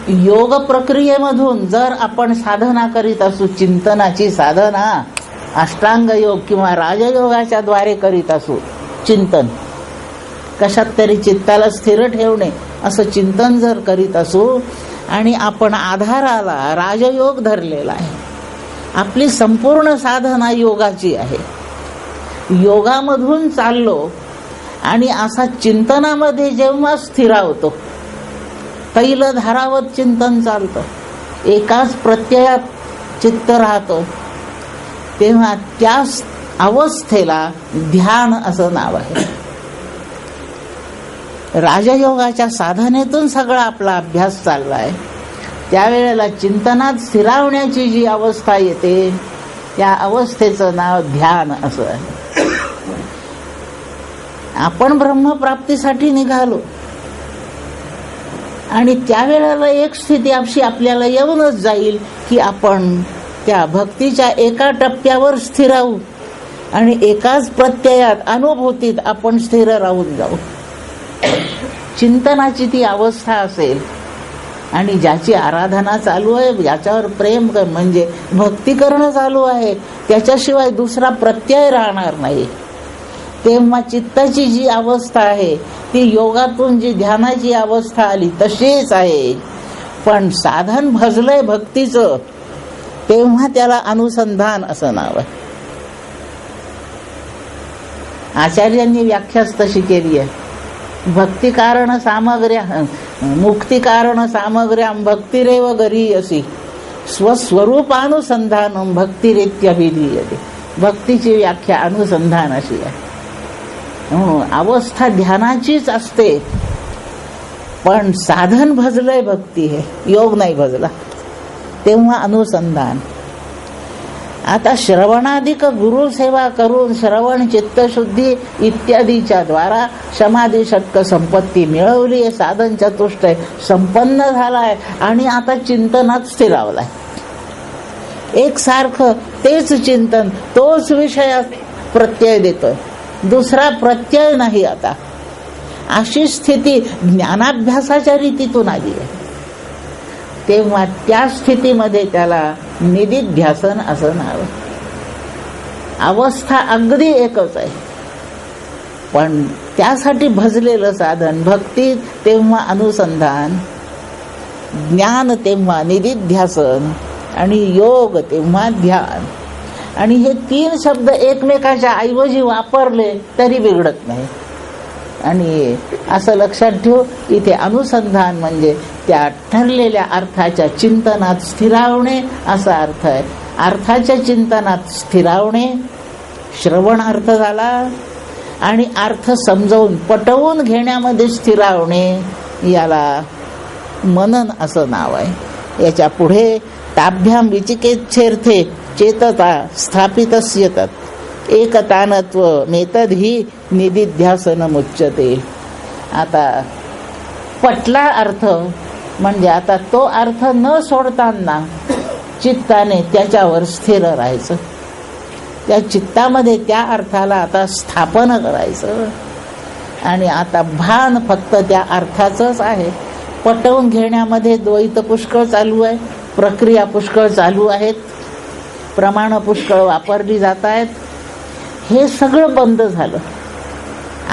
योग प्रक्रियेमधून जर आपण साधना करीत असू, चिंतनाची साधना अष्टांग योग किंवा राजयोगाच्या द्वारे करीत असू, चिंतन कशात तरी चित्ताला स्थिर ठेवणे असं चिंतन जर करीत असू आणि आपण आधाराला राजयोग धरलेला आहे, आपली संपूर्ण साधना योगाची आहे, योगामधून चाललो आणि असा चिंतनामध्ये जेव्हा स्थिरावतो, तैलधारावत चिंतन चालतं, एकाच प्रत्ययात चित्त राहतं, तेव्हा त्या अवस्थेला ध्यान असं नाव आहे. राजयोगाच्या साधनेतून सगळा आपला अभ्यास चाललाय. त्यावेळेला चिंतनात स्थिरावण्याची जी अवस्था येते त्या अवस्थेचं नाव ध्यान असं आहे. आपण ब्रह्मप्राप्तीसाठी निघालो आणि त्यावेळेला एक स्थिती अशी आपल्याला येऊनच जाईल की आपण त्या भक्तीच्या एका टप्प्यावर स्थिरावू आणि एकाच प्रत्ययात अनुभूतीत आपण स्थिर राहून जाऊ. चिंतनाची ती अवस्था असेल आणि ज्याची आराधना चालू आहे, ज्याच्यावर प्रेम म्हणजे भक्ती करणं चालू आहे, त्याच्याशिवाय दुसरा प्रत्यय राहणार नाही. तेव्हा चित्ताची जी अवस्था आहे ती योगातून जी ध्यानाची अवस्था आली तशीच आहे, पण साधन भजलंय भक्तीचं तेव्हा त्याला अनुसंधान असं नाव आहे. आचार्यांनी व्याख्याच तशी केली आहे. भक्ती कारण सामग्र्या मुक्ती कारण सामग्र्या भक्तिरेव गरीयसी स्वस्वरूपानुसंधानम भक्तिरित्यभिधीयते. भक्तीची व्याख्या अनुसंधान अशी आहे. अवस्था ध्यानाचीच असते, पण साधन भजलंय भक्ती हे, योग नाही भजला, तेव्हा अनुसंधान. आता श्रवणाधिक गुरुसेवा करून श्रवण चित्तशुद्धी इत्यादीच्या द्वारा समाधी षटक संपत्ती मिळवली आहे, साधन चतुष्टय संपन्न झालाय आणि आता चिंतनात स्थिरावलाय. एकसारखं तेच चिंतन, तोच विषयात प्रत्यय देतोय, दुसरा प्रत्यय नाही. आता अशी स्थिती ज्ञानाभ्यासाच्या रीतीतून आली आहे. तेव्हा त्या स्थितीमध्ये त्याला निदिध्यासन असं नाव. अवस्था अगदी एकच आहे, पण त्यासाठी भजलेलं साधन भक्ती तेव्हा अनुसंधान, ज्ञान तेव्हा निदिध्यासन आणि योग तेव्हा ध्यान. आणि हे तीन शब्द एकमेकाच्या ऐवजी वापरले तरी बिघडत नाही. आणि असं लक्षात ठेव, इथे अनुसंधान म्हणजे त्या ठरलेल्या अर्थाच्या चिंतनात स्थिरावणे असा अर्थ आहे. अर्थाच्या चिंतनात स्थिरावणे श्रवण अर्थ झाला, आणि अर्थ समजावून पटवून घेण्यामध्ये स्थिरावणे याला मनन असं नाव आहे. याच्या पुढे ताभ्याम विचिकेच्छेर्थे चेतता स्थापितस्य तत् एकतानत्व मेतद्हि निदिध्यासनमुच्यते. आता पटला अर्थ म्हणजे आता तो अर्थ न सोडताना चित्ताने त्याच्यावर स्थिर राहायचं, त्या चित्तामध्ये त्या अर्थाला आता स्थापन करायचं. आणि आता भान फक्त त्या अर्थाचंच आहे. पटवून घेण्यामध्ये द्वैत पुष्कळ चालू आहे, प्रक्रिया पुष्कळ चालू आहेत, प्रमाण पुष्कळ वापरली जात आहेत. हे सगळं बंद झालं,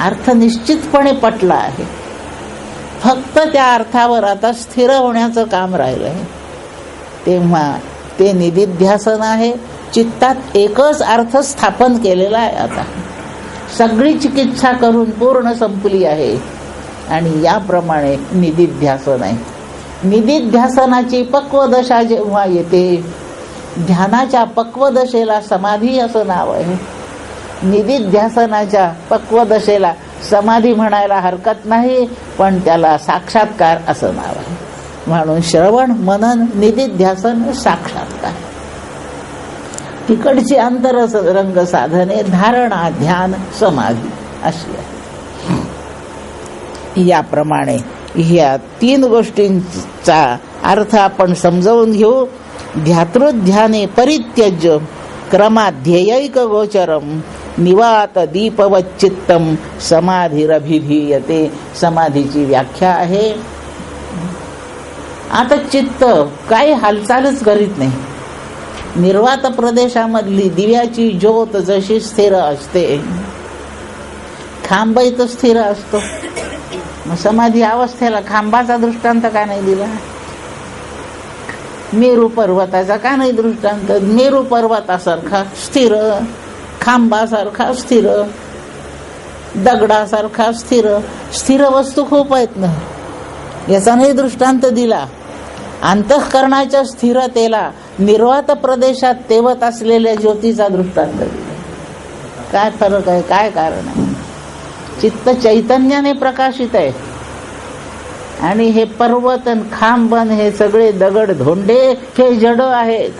अर्थ निश्चितपणे पटला आहे. फक्त त्या अर्थावर आता स्थिर होण्याचं काम राहिलं आहे. तेव्हा ते निदिध्यासन आहे. चित्तात एकच अर्थ स्थापन केलेला आहे. आता सगळी चिकित्सा करून पूर्ण संपली आहे आणि याप्रमाणे निदिध्यासन आहे. निदिध्यासनाची पक्वदशा जेव्हा येते, ध्यानाच्या पक्वदशेला समाधी असं नाव आहे. निदिध्यासनाच्या पक्वदशेला समाधी म्हणायला हरकत नाही, पण त्याला साक्षात्कार असं नाव आहे. म्हणून श्रवण मनन निदिध्यासन साक्षात्कार. तिकडची अंतरंग साधने धारणा ध्यान समाधी अशी आहे. याप्रमाणे ह्या तीन गोष्टींचा अर्थ आपण समजावून घेऊ. ध्यातृध्याने परित्यज्य क्रमाध्ययैक गोचरम निवात दीपवच्चित्तम समाधिरभिधीयते. समाधीची व्याख्या आहे, आता चित्त काही हालचालच करीत नाही. निर्वात प्रदेशामधली दिव्याची ज्योत जशी स्थिर असते, खांब इथं स्थिर असतो. मग समाधी अवस्थेला खांबाचा दृष्टांत का नाही दिला? मेरू पर्वताचा का नाही दृष्टांत? मेरू पर्वतासारखा स्थिर, खांबासारखा स्थिर, दगडासारखा स्थिर. स्थिर वस्तू खूप आहेत ना, याचा नाही दृष्टांत दिला. अंतःकरणाच्या स्थिरतेला निर्वात प्रदेशात तेवत असलेल्या ज्योतीचा दृष्टांत दिला. काय फरक आहे? काय कारण आहे? चित्त चैतन्याने प्रकाशित आहे आणि हे पर्वत खांबन हे सगळे दगड धोंडे हे जड आहेत.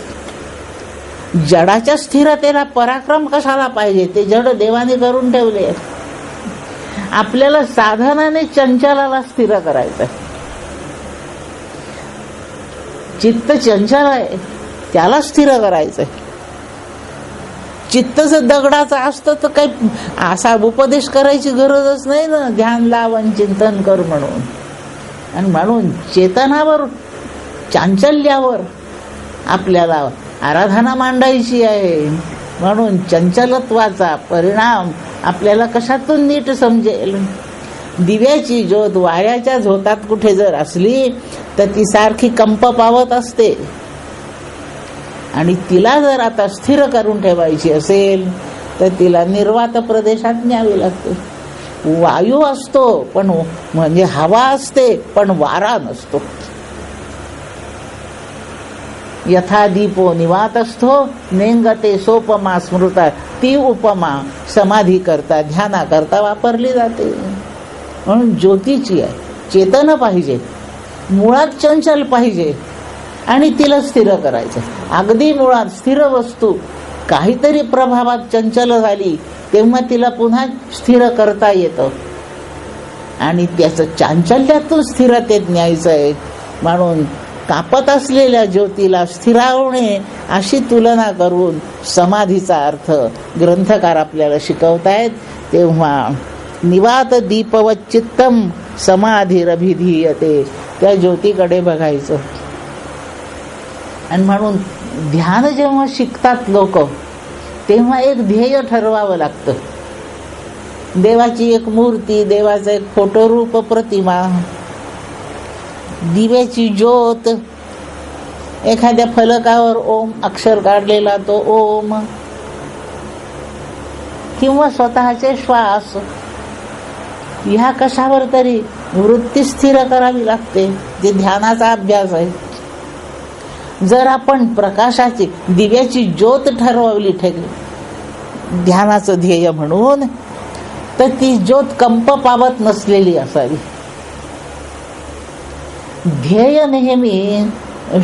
जडाच्या स्थिरतेला पराक्रम कशाला पाहिजे? ते जड देवाने करून ठेवले. आपल्याला साधनाने चंचलाला स्थिर करायचं. चित्त चंचल आहे, त्याला स्थिर करायचंय. चित्त जर दगडाचं असतं तर काही असा उपदेश करायची गरजच नाही ना, ध्यान लावून चिंतन कर म्हणून. आणि म्हणून चेतनावर, चांचल्यावर आपल्याला आराधना मांडायची आहे. म्हणून चंचलत्वाचा परिणाम आपल्याला कशातून नीट समजेल? दिव्याची ज्योत वाऱ्याच्या झोतात कुठे जर असली तर ती सारखी कंप पावत असते. आणि तिला जर आता स्थिर करून ठेवायची असेल तर तिला निर्वात प्रदेशात न्यावी लागते. वायू असतो पण म्हणजे हवा असते पण वारा नसतो. यथा दीपो निवात असतो नेंगते सोपमा स्मृता. ती उपमा समाधी करता, ध्याना करता वापरली जाते. म्हणून ज्योतीची आहे, चेतन पाहिजे, मुळात चंचल पाहिजे आणि तिला स्थिर करायचं. अगदी मुळात स्थिर वस्तू काहीतरी प्रभावात चंचल झाली तेव्हा तिला पुन्हा स्थिर करता येतं आणि त्याचं चांचल्यातून स्थिरतेत न्यायचं आहे. म्हणून कापत असलेल्या ज्योतीला स्थिरावणे अशी तुलना करून समाधीचा अर्थ ग्रंथकार आपल्याला शिकवतायत. तेव्हा निवात दीपवत चित्तम समाधीरभिधीयते, त्या ज्योतीकडे बघायचं. आणि म्हणून ध्यान जेव्हा शिकतात लोक तेव्हा एक ध्येय ठरवावं लागतं. देवाची एक मूर्ती, देवाचा एक फोटोरूप प्रतिमा, दिव्याची ज्योत, एखाद्या फलकावर ओम अक्षर काढलेला तो ओम, किंवा स्वतःचे श्वास, ह्या कशावर तरी वृत्ती स्थिर करावी लागते. जे ध्यानाचा अभ्यास आहे. जर आपण प्रकाशाची दिव्याची ज्योत ठरवली ध्यानाचं ध्येय म्हणून तर ती ज्योत कंप पावत नसलेली असावी. ध्येय नेहमी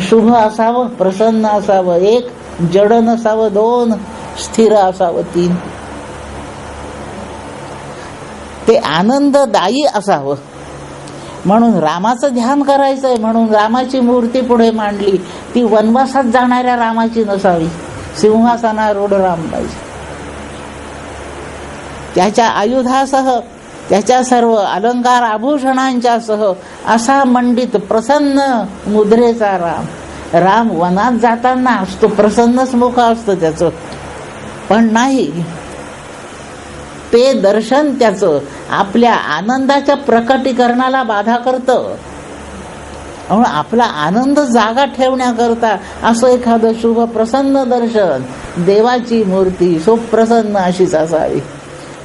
शुभ असावं, प्रसन्न असावं, एक जड नसावं, दोन स्थिर असावं, तीन ते आनंददायी असावं. म्हणून रामाचं ध्यान करायचंय म्हणून रामाची मूर्ती पुढे मांडली. ती वनवासात जाणाऱ्या रामाची नसावी, सिंहासनारूढ राम पाहिजे. त्याच्या आयुधासह, त्याच्या सर्व अलंकार आभूषणांच्या सह असा मंडित प्रसन्न मुद्रेचा राम. राम वनात जाताना असतो, प्रसन्नच मुख असतं त्याचं, पण नाही ते दर्शन त्याचं आपल्या आनंदाच्या प्रकटीकरणाला बाधा करतं. म्हणून आपला आनंद जागा ठेवण्याकरता असं एखादं शुभ प्रसन्न दर्शन, देवाची मूर्ती सुप्रसन्न अशीच असावी.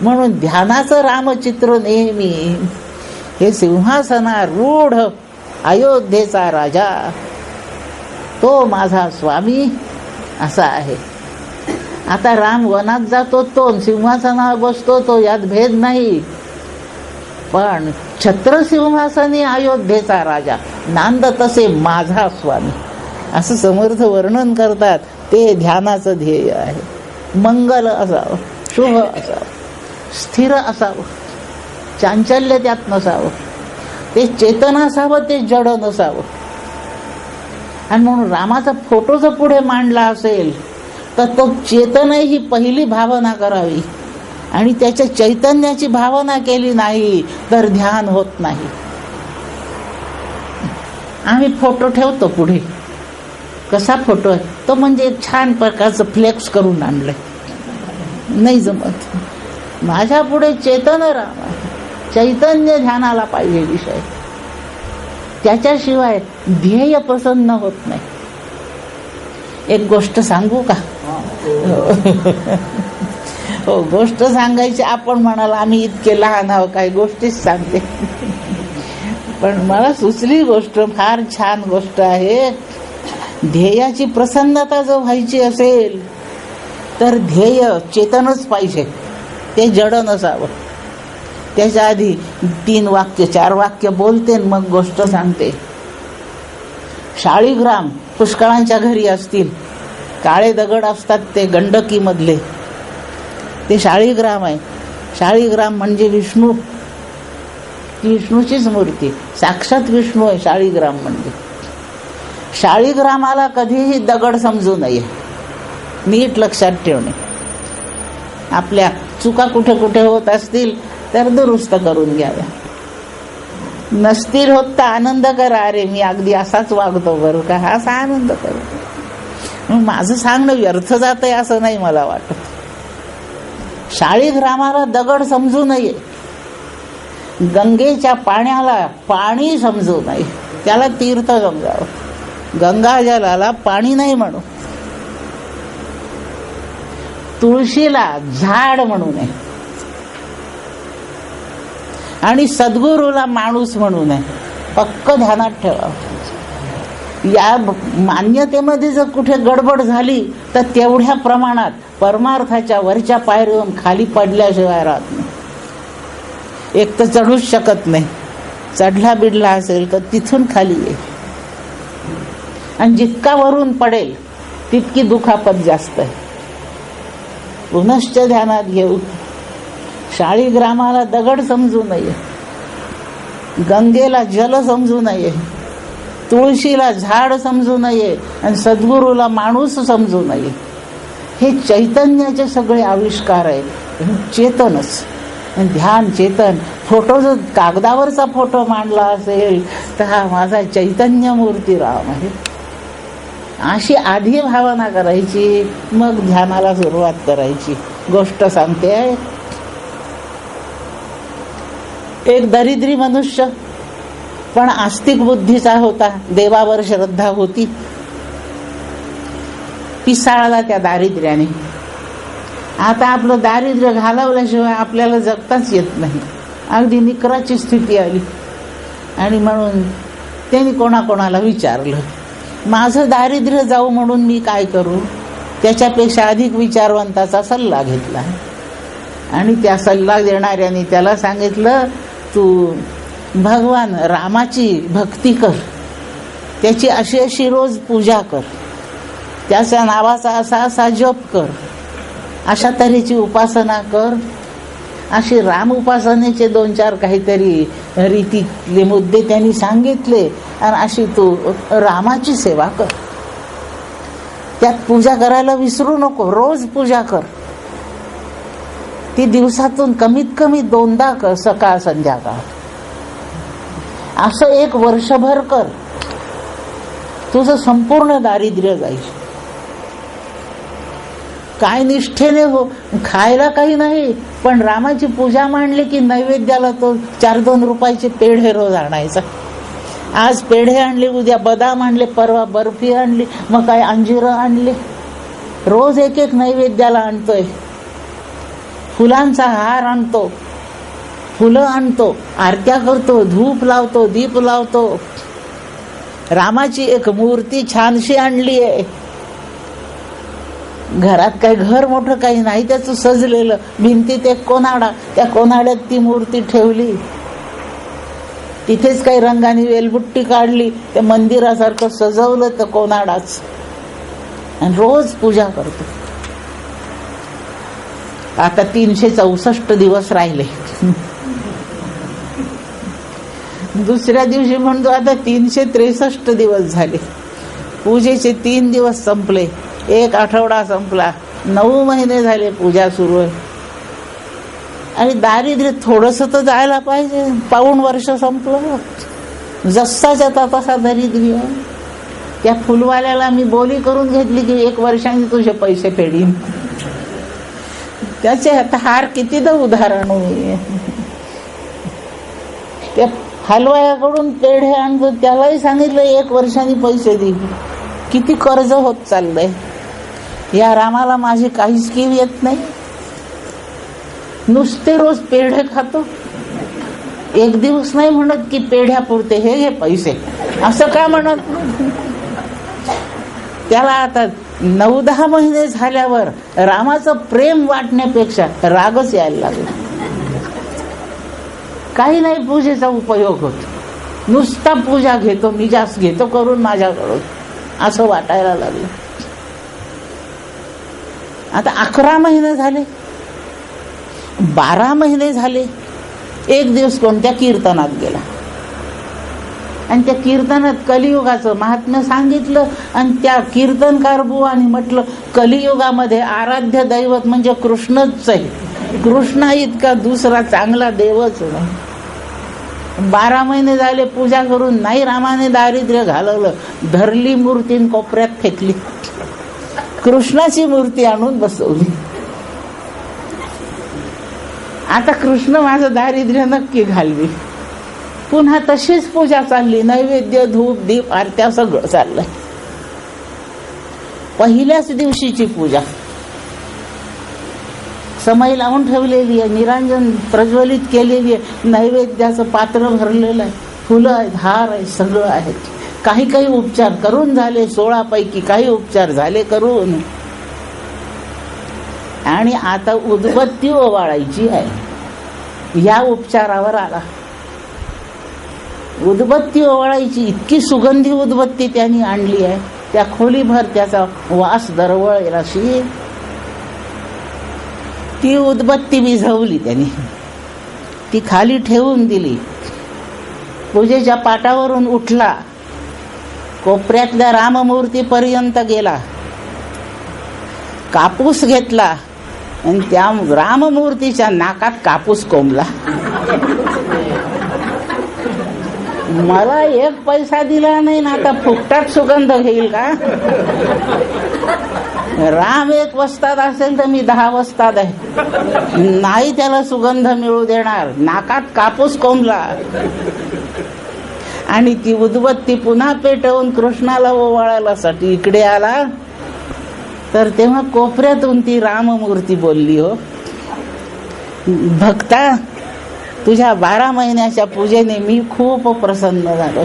म्हणून ध्यानाचं रामचित्र नेहमी हे सिंहासनारूढ अयोध्येचा राजा, तो माझा स्वामी असा आहे. आता राम वनात जातो तो, सिंहासनावर बसतो तो, यात भेद नाही. पण छत्रसिंहासनी अयोध्येचा राजा, नांद तसे माझा स्वामी असं समर्थ वर्णन करतात. ते ध्यानाचं ध्येय आहे. मंगल असावं, शुभ असावं, स्थिर असावं, चांचल्य त्यात नसावं, ते चेतन असावं, ते जड नसावं. आणि म्हणून रामाचा फोटो जर पुढे मांडला असेल तर तो चेतन ही पहिली भावना करावी आणि त्याच्या चैतन्याची भावना केली नाही तर ध्यान होत नाही. आम्ही फोटो ठेवतो पुढे. कसा फोटो आहे तो? म्हणजे एक छान प्रकारचं फ्लेक्स करून आणलंय. नाही जमत. माझ्या पुढे चेतन राम आहे. चैतन्य ध्यानाला पाहिजे विषय. त्याच्याशिवाय ध्येय प्रसन्न होत नाही. एक गोष्ट सांगू का? हो, गोष्ट सांगायची. आपण म्हणाल आम्ही इतके लहान आहोत, काही गोष्टीच सांगते. पण मला सुचली गोष्ट, फार छान गोष्ट आहे. ध्येयाची प्रसन्नता जर व्हायची असेल तर ध्येय चेतनच पाहिजे, ते जड नसावं. त्याच्या आधी 3 वाक्य 4 वाक्य बोलते, मग गोष्ट सांगते. शाळीग्राम पुष्कळांच्या घरी असतील. काळे दगड असतात ते गंडकी मधले, ते शाळीग्राम आहे. शाळीग्राम म्हणजे विष्णू, विष्णूचीच मूर्ती, साक्षात विष्णू आहे शाळीग्राम म्हणजे. शाळीग्रामाला कधीही दगड समजू नये, नीट लक्षात ठेवणे. आपल्या चुका कुठे कुठे होत असतील तर दुरुस्त करून घ्याव्या. नसतील होत तर आनंद करा. अरे मी अगदी असाच वागतो बरं का, हा असा आनंद करा. माझं सांगणं व्यर्थ जातंय असं नाही मला वाटत. शाळीग्रामाला दगड समजू नये, गंगेच्या पाण्याला पाणी समजू नये, त्याला तीर्थ समजावं. गंगाजलाला पाणी नाही म्हणू. तुळशीला झाड म्हणू नये आणि सद्गुरूला माणूस म्हणू नये. पक्क ध्यानात ठेवा. या मान्यतेमध्ये जर कुठे गडबड झाली तर तेवढ्या प्रमाणात परमार्थाच्या वरच्या पायरीवरून खाली पडल्याशिवाय राहत नाही. एक तर चढूच शकत नाही. चढला बिडला असेल तर तिथून खाली ये. आणि जितका वरून पडेल तितकी दुखापत जास्त आहे. पुनश्च ध्यानात घेऊ. शाळीग्रामाला दगड समजू नये, गंगेला जल समजू नये, तुळशीला झाड समजू नये आणि सद्गुरूला माणूस समजू नये. हे चैतन्याचे सगळे आविष्कार आहेत. चेतनच ध्यान, चेतन. फोटो जर कागदावरचा फोटो मांडला असेल तर हा माझा चैतन्य मूर्ती राम आहे, अशी आधी भावना करायची, मग ध्यानाला सुरुवात करायची. गोष्ट सांगते आहे. एक दरिद्री मनुष्य पण आस्तिक बुद्धीचा होता, देवावर श्रद्धा होती. पिसाळला त्या दारिद्र्याने. आता आपलं दारिद्र्य घालवल्याशिवाय आपल्याला जगताच येत नाही. अगदी निकराची स्थिती आली. आणि म्हणून त्यांनी कोणाकोणाला विचारलं, माझं दारिद्र्य जाऊ म्हणून मी काय करू? त्याच्यापेक्षा अधिक विचारवंताचा सल्ला घेतला आणि त्या सल्ला देणाऱ्याने त्याला सांगितलं, तू भगवान रामाची भक्ती कर, त्याची अशी अशी रोज पूजा कर, त्याच्या नावाचा असा असा जप कर, अशा तऱ्हेची उपासना कर. अशी राम उपासनेचे 2-4 काहीतरी रीतीतले मुद्दे त्यांनी सांगितले. आणि अशी तू रामाची सेवा कर. त्यात पूजा करायला विसरू नको, रोज पूजा कर. ती दिवसातून कमीत कमी 2दा कर, सकाळ संध्याकाळ. असं 1 वर्षभर कर, तुझं संपूर्ण दारिद्र्य जाईल. काय निष्ठेने हो. खायला काही नाही, पण रामाची पूजा मांडली की नैवेद्याला तो 4-2 रुपयाचे पेढे रोज आणायचा. आज पेढे आणले, उद्या बदाम आणले, परवा बर्फी आणली, मग काय अंजीर आणले. रोज 1-1 नैवेद्याला आणतोय. फुलांचा हार आणतो, फुलं आणतो, आरत्या करतो, धूप लावतो, दीप लावतो. रामाची एक मूर्ती छानशी आणली आहे. घरात काही घर मोठं काही नाही, त्याचं सजलेलं. भिंतीत एक कोनाडा, त्या कोनाड्यात ती मूर्ती ठेवली. तिथेच काही रंगाने वेलबुट्टी काढली, ते मंदिरासारखं सजवलं तर कोनाडाच. आणि रोज पूजा करतो. आता 364 दिवस राहिले. दुसऱ्या दिवशी म्हणतो आता 363 दिवस झाले. पूजेचे 3 दिवस संपले, 1 आठवडा संपला, 9 महिने झाले पूजा सुरू आहे. आणि दारिद्र्य थोडंसं तर जायला पाहिजे. 1.25 वर्ष संपलं. जसाच्या तसा दरिद्री आहे. त्या फुलवाल्याला मी बोली करून घेतली की 1 वर्षांनी तुझे पैसे फेडीन. त्याचे आता हार कितीदा उदाहरण आहे. त्या हलवायाकडून पेढे आणतो, त्यालाही सांगितलं 1 वर्षांनी पैसे दे. किती कर्ज होत चाललंय. या रामाला माझी काहीच कीव येत नाही. नुसते रोज पेढे खातो. एक दिवस नाही म्हणत की पेढ्या पुरते हे घे पैसे, असं का म्हणत. त्याला आता 9-10 महिने झाल्यावर रामाचं प्रेम वाटण्यापेक्षा रागच यायला लागला. काही नाही पूजेचा उपयोग होत. नुसता पूजा घेतो, निजास घेतो करून माझ्याकडून, असं वाटायला लागलं. आता 11 महिने झाले, 12 महिने झाले. एक दिवस कोणत्या कीर्तनात गेला आणि त्या कीर्तनात कलियुगाचं महात्म्य सांगितलं. आणि त्या कीर्तनकार बुवानी म्हटलं कलियुगामध्ये आराध्य दैवत म्हणजे कृष्णच आहे. कृष्णा इतका दुसरा चांगला देवच नाही. 12 महिने झाले पूजा करून नाही. रामाने दारिद्र्य घालवलं. धरली मूर्ती कोपऱ्यात फेकली. कृष्णाची मूर्ती आणून बसवली. आता कृष्ण माझं दारिद्र्य नक्की घालवी. पुन्हा तशीच पूजा चालली. नैवेद्य, धूप, दीप, आरत्या सगळं चाललंय. पहिल्याच दिवशीची पूजा समय लावून ठेवलेली आहे. निरांजन प्रज्वलित केलेली आहे. नैवेद्याचं पात्र भरलेलं आहे. फुलं आहेत, हार आहे, सगळं आहे. काही काही उपचार करून झाले. 16 पैकी काही उपचार झाले करून. आणि आता उदबत्ती ओवाळायची आहे. या उपचारावर आला. उदबत्ती ओवाळायची. इतकी सुगंधी उदबत्ती त्यांनी आणली आहे. त्या खोलीभर त्याचा वास दरवळेल अशी. ती उदबत्ती विझवली त्यांनी. ती खाली ठेवून दिली. पूजेच्या पाटावरून उठला. कोपऱ्यातल्या राममूर्तीपर्यंत गेला. कापूस घेतला आणि त्या राममूर्तीच्या नाकात कापूस कोंबला. मला 1 पैसा दिला नाही ना, आता फुकटात सुगंध घेईल का. राम 1 वस्ताद असेल तर मी 10 वस्ताद आहे. नाही त्याला सुगंध मिळू देणार. नाकात कापूस कोंबला. आणि ती उदबत्ती पुन्हा पेटवून कृष्णाला ओवाळायसाठी इकडे आला. तर तेव्हा कोपऱ्यातून ती राममूर्ती बोलली, हो भक्ता, तुझ्या 12 महिन्याच्या पूजेने मी खूप प्रसन्न झालो.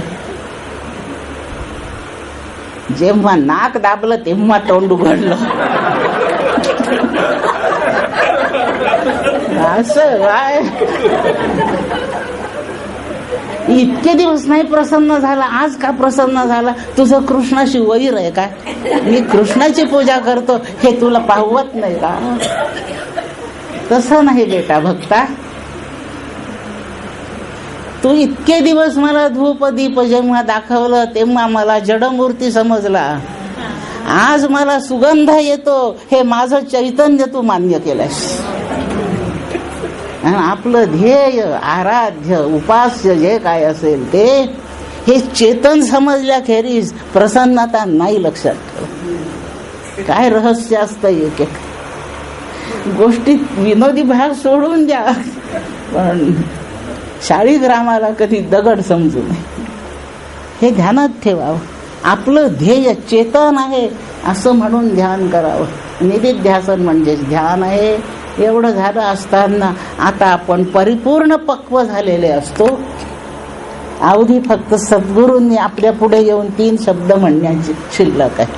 जेव्हा नाक दाबलं तेव्हा तोंड उघडलं. असं काय. इतके दिवस नाही प्रसन्न झाला, आज का प्रसन्न झाला. तुझं कृष्णाशी वैर आहे काय. मी कृष्णाची पूजा करतो हे तुला पाहवत नाही का. तसं नाही बेटा भक्ता. तू इतके दिवस मला धूप दीप जेव्हा दाखवलं तेव्हा मला जडमूर्ती समजला. आज मला सुगंध येतो हे माझं चैतन्य तू मान्य केलंस. आपलं ध्येय, आराध्य, उपास्य जे काय असेल ते हे चेतन समजल्याखेरीज प्रसन्नता नाही लक्षात ठेव. काय रहस्य असतं एक एक गोष्टीत. विनोदी भाग सोडून द्या, पण शाळीग्रामाला कधी दगड समजू नये हे ध्यानात ठेवावं. आपलं ध्येय चेतन आहे असं म्हणून ध्यान करावं. निधिध्यासन म्हणजेच ध्यान आहे. एवढं झालं असताना आता आपण परिपूर्ण पक्व झालेले असतो. अवधी फक्त सद्गुरूंनी आपल्या पुढे येऊन 3 शब्द म्हणण्याची शिल्लक आहे.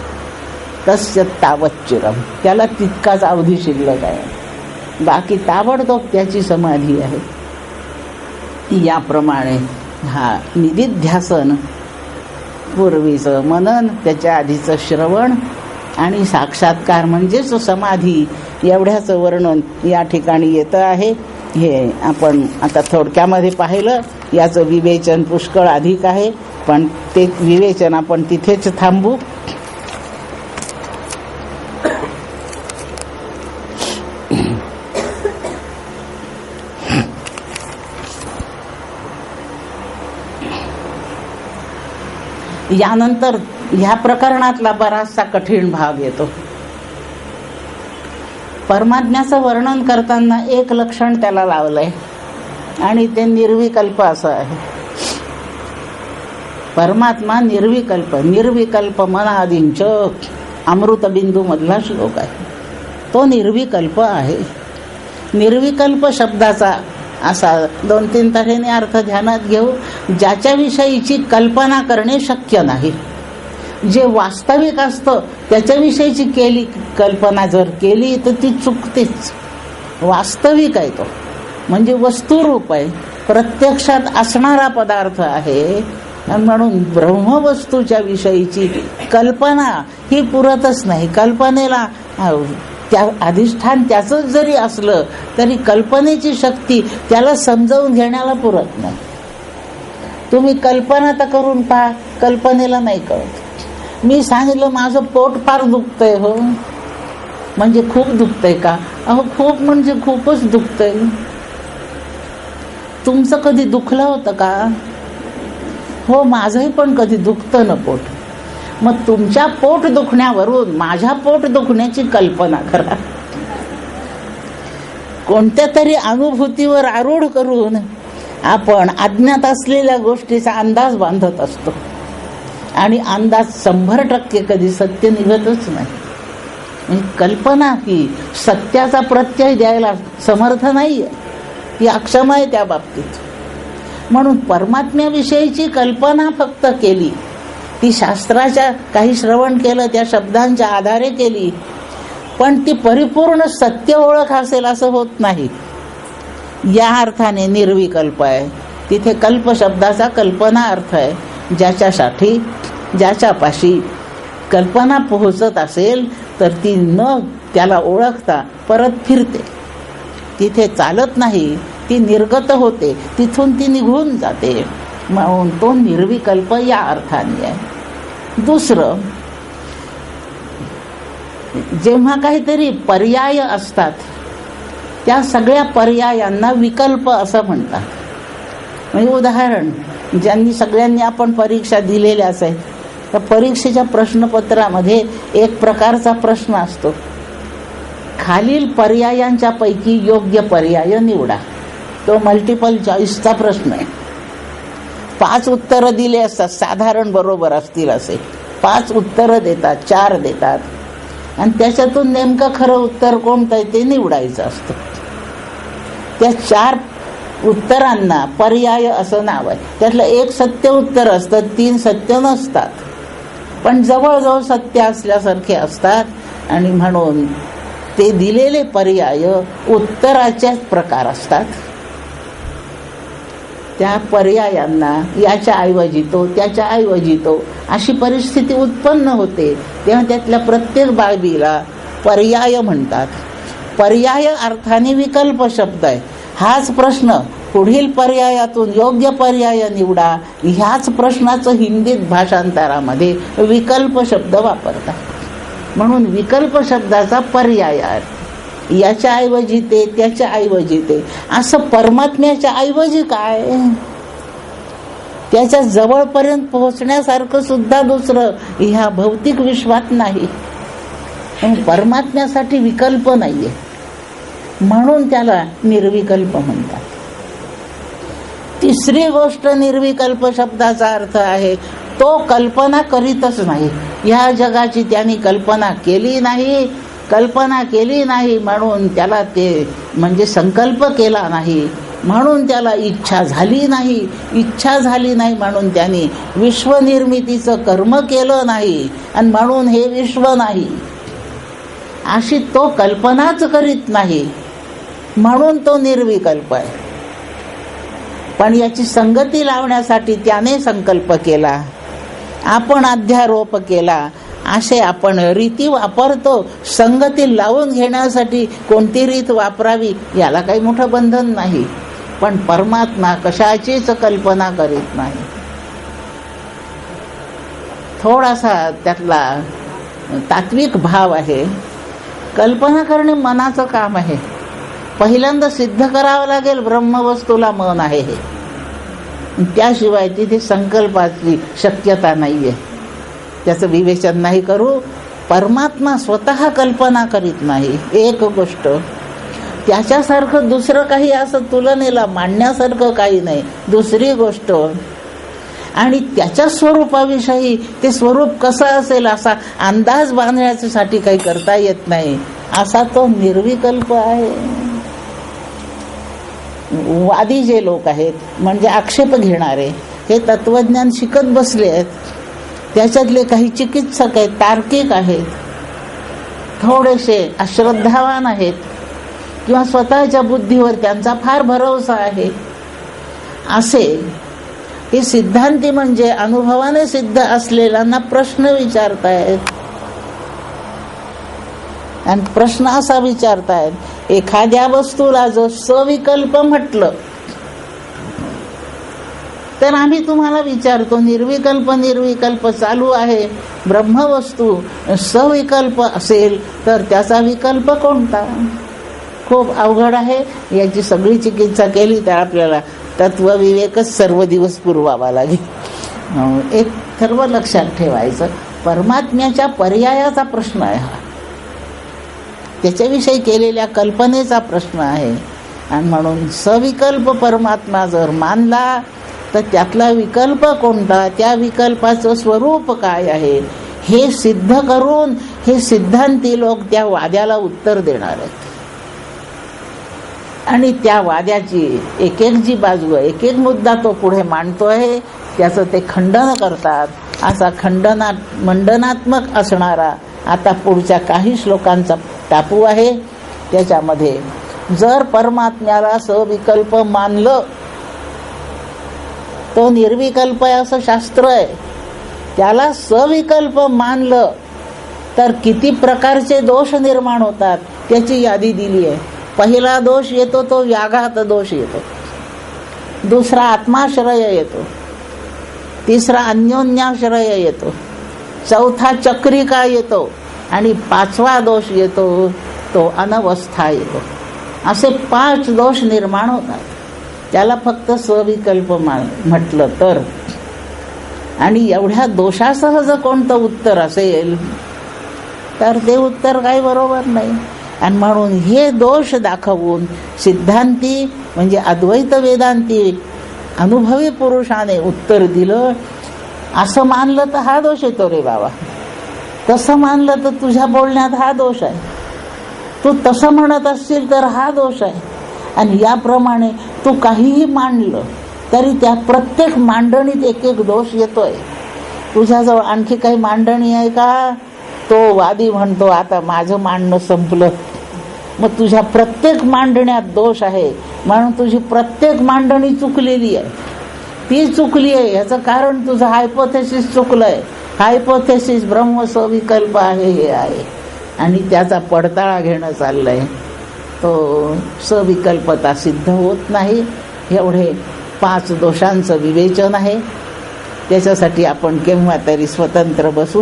तस्य तावत् चिरम. त्याला तितकाच अवधी शिल्लक आहे. बाकी ताबडतोब त्याची समाधी आहे. याप्रमाणे हा निधिध्यासन, पूर्वीचं मनन, त्याच्या आधीचं श्रवण आणि साक्षात्कार म्हणजेच समाधी एवढ्याचं वर्णन या ठिकाणी येतं आहे. हे आपण आता थोडक्यामध्ये पाहिलं. याचं विवेचन पुष्कळ अधिक आहे, पण ते विवेचन आपण तिथेच थांबू. यानंतर ह्या प्रकरणातला बराचसा कठीण भाग येतो. परमात्म्याचं वर्णन करताना एक लक्षण त्याला लावलंय आणि ते निर्विकल्प असं आहे. परमात्मा निर्विकल्प, निर्विकल्प मनादिंच अमृतबिंदू मधला श्लोक आहे. तो निर्विकल्प आहे. निर्विकल्प शब्दाचा असा 2-3 तऱ्हेने अर्थ ध्यानात घेऊ. ज्याच्याविषयीची कल्पना करणे शक्य नाही, जे वास्तविक असतं त्याच्याविषयीची केली कल्पना जर केली तर ती चुकतेच. वास्तविक आहे तो, म्हणजे वस्तुरूप आहे, प्रत्यक्षात असणारा पदार्थ आहे. म्हणून ब्रह्मवस्तूच्या विषयीची कल्पना ही पुरतच नाही. कल्पनेला त्या अधिष्ठान त्याचंच जरी असलं तरी कल्पनेची शक्ती त्याला समजावून घेण्याला पुरत नाही. तुम्ही कल्पना तर करून पहा, कल्पनेला नाही कळत. मी सांगितलं माझं पोट फार दुखतंय, हो म्हणजे खूप दुखतंय का? अहो खूप म्हणजे खूपच दुखतंय. तुमचं कधी दुखलं होतं का? हो माझंही पण कधी दुखतं ना पोट. मग तुमच्या पोट दुखण्यावरून माझ्या पोट दुखण्याची कल्पना करा. कोणत्या तरी अनुभूतीवर आरूढ करून आपण अज्ञात असलेल्या गोष्टीचा अंदाज बांधत असतो आणि अंदाज 100% कधी सत्य निघतच नाही. म्हणजे कल्पना ही सत्याचा प्रत्यय द्यायला समर्थ नाहीये, ती अक्षम आहे त्या बाबतीत. म्हणून परमात्म्याविषयीची कल्पना फक्त केली, ती शास्त्राच्या काही श्रवण केलं त्या शब्दांच्या आधारे केली, पण ती परिपूर्ण सत्य ओळख असेल असं होत नाही. या अर्थाने निर्विकल्प आहे. तिथे कल्प शब्दाचा कल्पना अर्थ आहे. ज्याच्यासाठी ज्याच्यापाशी कल्पना पोहोचत असेल तर ती न त्याला ओळखता परत फिरते, तिथे चालत नाही, ती निर्गत होते, तिथून ती निघून जाते. म्हणून तो निर्विकल्प या अर्थाने आहे. दुसरं, जेव्हा काहीतरी पर्याय असतात त्या सगळ्या पर्यायांना विकल्प असं म्हणतात. म्हणजे उदाहरण, सगळ्यांनी आपण परीक्षा दिलेल्याच आहेत. त्या परीक्षेच्या प्रश्नपत्रामध्ये एक प्रकारचा प्रश्न असतो, खालील पर्यायांच्या पैकी योग्य पर्याय निवडा. तो मल्टिपल चॉईसचा प्रश्न आहे. 5 उत्तरं दिले असतात, साधारण बरोबर असतील असे 5 उत्तरं देतात, 4 देतात आणि त्याच्यातून नेमकं खरं उत्तर कोणतं आहे ते निवडायचं असतं. त्या 4 उत्तरांना पर्याय असं नाव आहे. त्यातलं एक सत्य उत्तर असतं, 3 सत्य नसतात, पण जवळजवळ सत्य असल्यासारखे असतात आणि म्हणून ते दिलेले पर्याय उत्तराचेच प्रकार असतात. त्या पर्यायांना याच्या ऐवजी तो, त्याच्या ऐवजी तो अशी परिस्थिती उत्पन्न होते, तेव्हा त्यातल्या प्रत्येक बाबीला पर्याय म्हणतात. पर्याय अर्थाने विकल्प शब्द आहे. हाच प्रश्न पुढील पर्यायातून योग्य पर्याय निवडा, ह्याच प्रश्नाचं हिंदीत भाषांतरामध्ये विकल्प शब्द वापरतात. म्हणून विकल्प शब्दाचा पर्याय अर्थ, याच्या ऐवजी ते, त्याच्या ऐवजी ते. असं परमात्म्याच्या ऐवजी काय, त्याच्या जवळपर्यंत पोहोचण्यासारखं सुद्धा दुसरं ह्या भौतिक विश्वात नाही. परमात्म्यासाठी विकल्प नाहीये, म्हणून त्याला निर्विकल्प म्हणतात. तिसरी गोष्ट निर्विकल्प शब्दाचा अर्थ आहे तो कल्पना करीतच नाही. ह्या जगाची त्यांनी कल्पना केली नाही, कल्पना केली नाही म्हणून त्याला ते म्हणजे संकल्प केला नाही, म्हणून त्याला इच्छा झाली नाही, इच्छा झाली नाही म्हणून त्यांनी विश्वनिर्मितीचं कर्म केलं नाही आणि म्हणून हे विश्व नाही. अशी तो कल्पनाच करीत नाही, म्हणून तो निर्विकल्प आहे. पण याची संगती लावण्यासाठी त्याने संकल्प केला, आपण अध्यारोप केला, असे आपण रीती वापरतो. संगती लावून घेण्यासाठी कोणती रीत वापरावी याला काही मोठं बंधन नाही, पण परमात्मा कशाचीच कल्पना करीत नाही. थोडासा त्यातला तात्विक भाव आहे. कल्पना करणे मनाचं काम आहे. पहिल्यांदा सिद्ध करावं लागेल ब्रह्मवस्तूला मन आहे हे. त्याशिवाय तिथे संकल्पाची शक्यता नाही आहे. त्याचं विवेचन नाही करू. परमात्मा स्वतः कल्पना करीत नाही. एक गोष्ट, त्याच्यासारखं दुसरं काही असं तुलनेला मांडण्यासारखं काही नाही. दुसरी गोष्ट, आणि त्याच्या स्वरूपाविषयी ते स्वरूप कसं असेल असा अंदाज बांधण्यासाठी काही करता येत नाही. असा तो निर्विकल्प आहे. वादी जे लोक आहेत, म्हणजे आक्षेप घेणारे, हे तत्वज्ञान शिकत बसले आहेत. त्याच्यातले काही चिकित्सक आहेत, तार्किक आहेत, थोडेसे अश्रद्धावान आहेत, किंवा स्वतःच्या बुद्धीवर त्यांचा फार भरोसा आहे. असे हे सिद्धांती म्हणजे अनुभवाने सिद्ध असलेल्यांना प्रश्न विचारतायत. आणि प्रश्न असा विचारतायत, एखाद्या वस्तूला जो सविकल्प म्हटलं तर आम्ही तुम्हाला विचारतो, निर्विकल्प चालू आहे, ब्रह्मवस्तू सविकल्प असेल तर त्याचा विकल्प कोणता? खूप अवघड आहे. याची सगळी चिकित्सा केली तर आपल्याला तत्वविवेकच सर्व दिवस पुरवावा लागेल. एक सर्व लक्षात ठेवायचं, परमात्म्याच्या पर्यायाचा प्रश्न आहे हा. त्याच्याविषयी केलेल्या कल्पनेचा प्रश्न आहे. आणि म्हणून सविकल्प परमात्मा जर मानला तर त्यातला विकल्प कोणता, त्या विकल्पाचं स्वरूप काय आहे, हे सिद्ध करून हे सिद्धांती लोक त्या वाद्याला उत्तर देणार आहेत. आणि त्या वाद्याची एक एक जी बाजू आहे, एक एक मुद्दा तो पुढे मांडतो आहे, त्याचं ते खंडन करतात. असा मंडनात्मक असणारा आता पुढच्या काही श्लोकांचा टापू आहे. त्याच्यामध्ये जर परमात्म्याला सविकल्प मानलं, तो निर्विकल्प आहे असं शास्त्र आहे, त्याला सविकल्प मानलं तर किती प्रकारचे दोष निर्माण होतात त्याची यादी दिली आहे. पहिला दोष येतो तो व्याघात दोष येतो, दुसरा आत्माश्रय येतो, तिसरा अन्योन्याश्रय येतो, चौथा चक्रिका येतो, आणि पाचवा दोष येतो तो अनवस्था येतो. असे 5 दोष निर्माण होतात. त्याला फक्त सविकल्प म्हटलं तर. आणि एवढ्या दोषासह जर कोणतं उत्तर असेल तर ते उत्तर काही बरोबर नाही. आणि म्हणून हे दोष दाखवून सिद्धांती म्हणजे अद्वैत वेदांती अनुभवी पुरुषाने उत्तर दिलं. असं मानलं तर हा दोष येतो रे बाबा, तसं मानलं तर तुझ्या बोलण्यात हा दोष आहे, तू तसं म्हणत असशील तर हा दोष आहे. आणि याप्रमाणे तू काहीही मांडलं तरी त्या प्रत्येक मांडणीत एक एक दोष येतोय. तुझ्याजवळ आणखी काही मांडणी आहे का? तो वादी म्हणतो आता माझं मांडणं संपलं. मग तुझ्या प्रत्येक मांडण्यात दोष आहे, म्हणून तुझी प्रत्येक मांडणी चुकलेली आहे. ती चुकली आहे याचं कारण तुझं हायपोथेसिस चुकलंय. हायपोथेसिस ब्रह्म सविकल्प आहे हे आहे, आणि त्याचा पडताळा घेणं चाललंय. तो सविकल्पता सिद्ध होत नाही. एवढे 5 दोषांचं विवेचन आहे. त्याच्यासाठी आपण केव्हा तरी स्वतंत्र बसू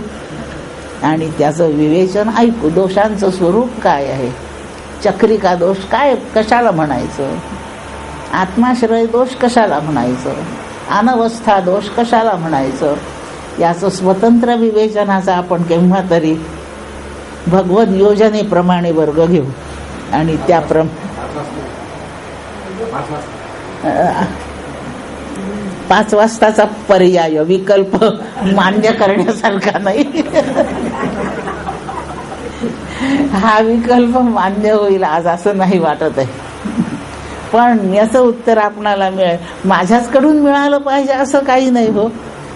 आणि त्याचं विवेचन ऐकू. दोषांचं स्वरूप काय आहे, चक्रिका दोष काय, कशाला म्हणायचं, आत्माश्रय दोष कशाला म्हणायचं, अनवस्था दोष कशाला म्हणायचं, याचं स्वतंत्र विवेचनाचा आपण केव्हा तरी भगवत योजनेप्रमाणे वर्ग घेऊ. आणि त्याप्रमाणे 5 वाजताचा पर्याय विकल्प मान्य करण्यासारखा नाही. हा विकल्प मान्य होईल आज असं नाही वाटत आहे. पण याचं उत्तर आपणाला मिळेल, माझ्याचकडून मिळालं पाहिजे असं काही नाही हो.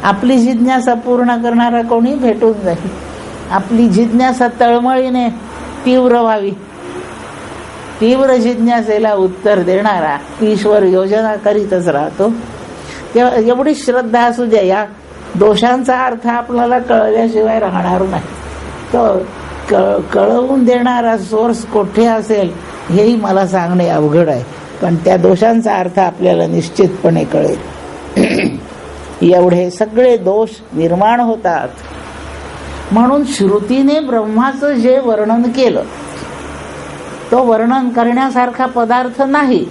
आपली जिज्ञासा पूर्ण करणारा कोणी भेटून जाईल. आपली जिज्ञासा तळमळीने तीव्र व्हावी. तीव्र जिज्ञासेला उत्तर देणारा ईश्वर योजना करीतच राहतो. तेव्हा एवढी श्रद्धा असू द्या, या दोषांचा अर्थ आपल्याला कळल्याशिवाय राहणार नाही. तो कळवून देणारा सोर्स कुठे असेल हेही मला सांगणे अवघड आहे, पण त्या दोषांचा अर्थ आपल्याला निश्चितपणे कळेल. एवढे सगळे दोष निर्माण होतात. म्हणून श्रुतीने ब्रह्माचं जे वर्णन केलं तो वर्णन करण्यासारखा पदार्थ नाही.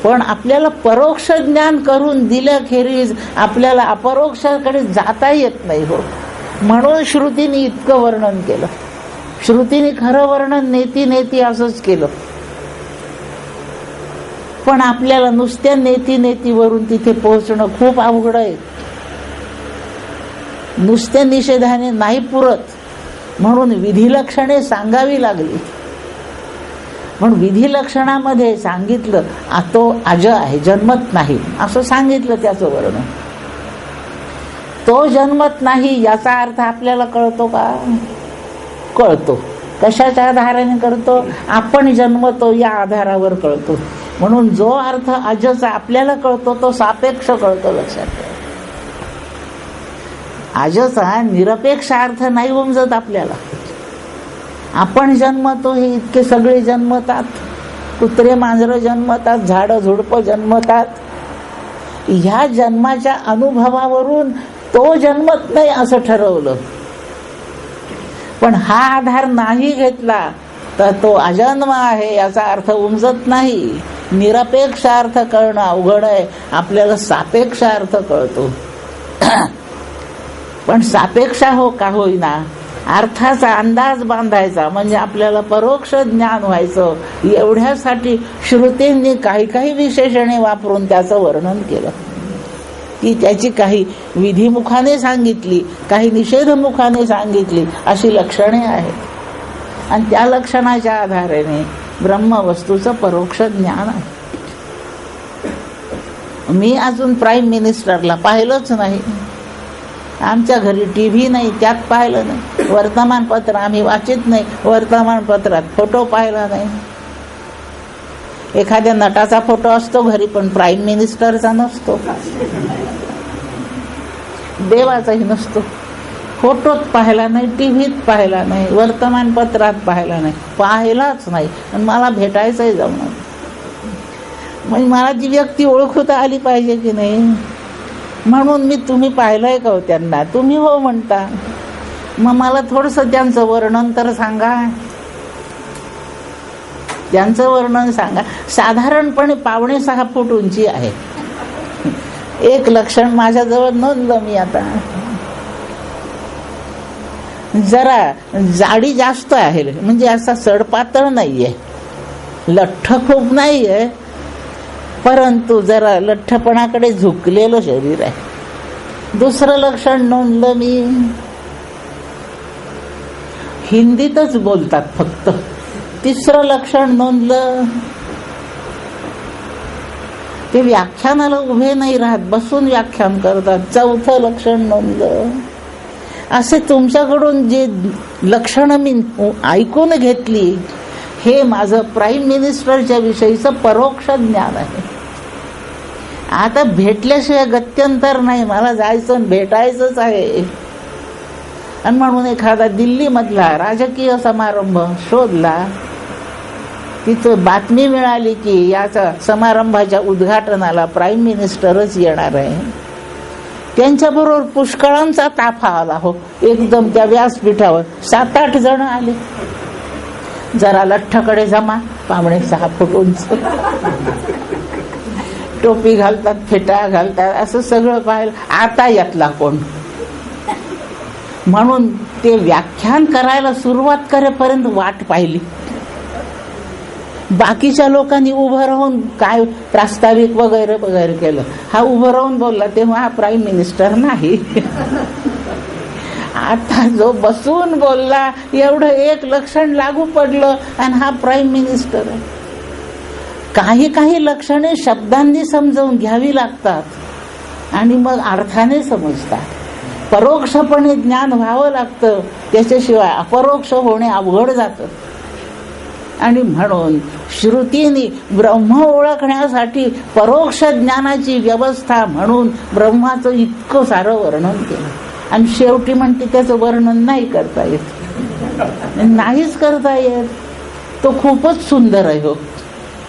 पण आपल्याला परोक्ष ज्ञान करून दिल्याखेरीज आपल्याला अपरोक्षाकडे जाता येत नाही हो. म्हणून श्रुतीने इतकं वर्णन केलं. श्रुतीने खरं वर्णन नेती नेती असंच केलं. पण आपल्याला नुसत्या नेती नेतीवरून तिथे पोहोचणं खूप अवघड आहे. नुसत्या निषेधाने नाही पुरत, म्हणून विधिलक्षणे सांगावी लागली. पण विधिलक्षणामध्ये सांगितलं तो अज आहे, जन्मत नाही असं सांगितलं त्याचं वर्णन. तो जन्मत नाही याचा अर्थ आपल्याला कळतो का? कळतो. कशाच्या आधाराने कळतो? आपण जन्मतो या आधारावर कळतो. म्हणून जो अर्थ अजचा आपल्याला कळतो तो सापेक्ष कळतो. लक्षात ठेवा, अजचा निरपेक्ष अर्थ नाही उमजत आपल्याला. आपण जन्मतो हे इतके सगळे जन्मतात, कुत्रे मांजरं जन्मतात, झाडं झुडपं जन्मतात. ह्या जन्माच्या अनुभवावरून तो जन्मत नाही असं ठरवलं. पण हा आधार नाही घेतला तर तो अजन्म आहे याचा अर्थ उमजत नाही. निरपेक्ष अर्थ कळणं अवघड आहे, आपल्याला सापेक्ष अर्थ कळतो. पण सापेक्ष हो का होईना अर्थाचा अंदाज बांधायचा म्हणजे आपल्याला परोक्ष ज्ञान व्हायचं. एवढ्यासाठी श्रुतींनी काही काही विशेषणे वापरून त्याचं वर्णन केलं. की त्याची काही विधिमुखाने सांगितली, काही निषेधमुखाने सांगितली, अशी लक्षणे आहेत. आणि त्या लक्षणाच्या आधाराने ब्रह्मवस्तूचं परोक्ष ज्ञान आहे. मी अजून प्राईम मिनिस्टरला पाहिलंच नाही. आमच्या घरी टीव्ही नाही, त्यात पाहिलं नाही. वर्तमानपत्र आम्ही वाचित नाही, वर्तमानपत्रात फोटो पाहिला नाही. एखाद्या नटाचा फोटो असतो घरी, पण प्राईम मिनिस्टरचा नसतो, देवाचाही नसतो. फोटोत पाहिला नाही, टीव्हीत पाहिला नाही, वर्तमानपत्रात पाहिला नाही, पाहिलाच नाही. आणि मला भेटायचंही जमणार. म्हणजे मला ती व्यक्ती ओळखता आली पाहिजे की नाही. म्हणून मी तुम्ही पाहिलंय का हो त्यांना? तुम्ही हो म्हणता, मग मला थोडंसं त्यांचं वर्णन तर सांगा. त्यांचं वर्णन सांगा. साधारणपणे 5.5 फूट उंची आहे. एक लक्षण माझ्याजवळ नोंदलं मी आता. जरा जाडी जास्त आहे, म्हणजे असा सडपातळ नाहीये, लठ्ठ खूप नाहीये, परंतु जरा लठ्ठपणाकडे झुकलेलं शरीर आहे. दुसरं लक्षण नोंदलं मी, हिंदीतच बोलतात फक्त. तिसरं लक्षण नोंदलं, ते व्याख्यानाला उभे नाही राहत, बसून व्याख्यान करतात. चौथं लक्षण नोंदलं. असे तुमच्याकडून जे लक्षणं मी ऐकून घेतली, हे माझं प्राईम मिनिस्टरच्या विषयीचं परोक्ष ज्ञान आहे. आता भेटल्याशिवाय गत्यंतर नाही, मला जायचं भेटायचंच आहे. आणि म्हणून एखादा दिल्लीमधला राजकीय समारंभ शोधला, तिथं बातमी मिळाली की याचा समारंभाच्या उद्घाटनाला प्राईम मिनिस्टरच येणार आहे. त्यांच्याबरोबर पुष्कळांचा ताफा आला हो. एकदम त्या व्यासपीठावर 7-8 जण आले. जरा लठ्ठकडे जमा, 5.5 फूट उंच, टोपी घालतात, फेटा घालतात, असं सगळं पाहिलं. आता यातला कोण? म्हणून ते व्याख्यान करायला सुरुवात करेपर्यंत वाट पाहिली. बाकीच्या लोकांनी उभं राहून काय प्रास्ताविक वगैरे वगैरे केलं. हा उभं राहून बोलला तेव्हा हा प्राईम मिनिस्टर नाही. आता जो बसून बोलला, एवढं एक लक्षण लागू पडलं आणि हा प्राईम मिनिस्टर आहे. काही काही लक्षणे शब्दांनी समजावून घ्यावी लागतात आणि मग अर्थाने समजतात. परोक्षपणे ज्ञान व्हावं लागतं, त्याच्याशिवाय अपरोक्ष होणे अवघड जातं. आणि म्हणून श्रुतीने ब्रह्म ओळखण्यासाठी परोक्ष ज्ञानाची व्यवस्था म्हणून ब्रह्माचं इतकं सारं वर्णन केलं. आणि शेवटी म्हणते त्याचं वर्णन नाही करता येत, नाहीच करता येत. तो खूपच सुंदर आहे हो.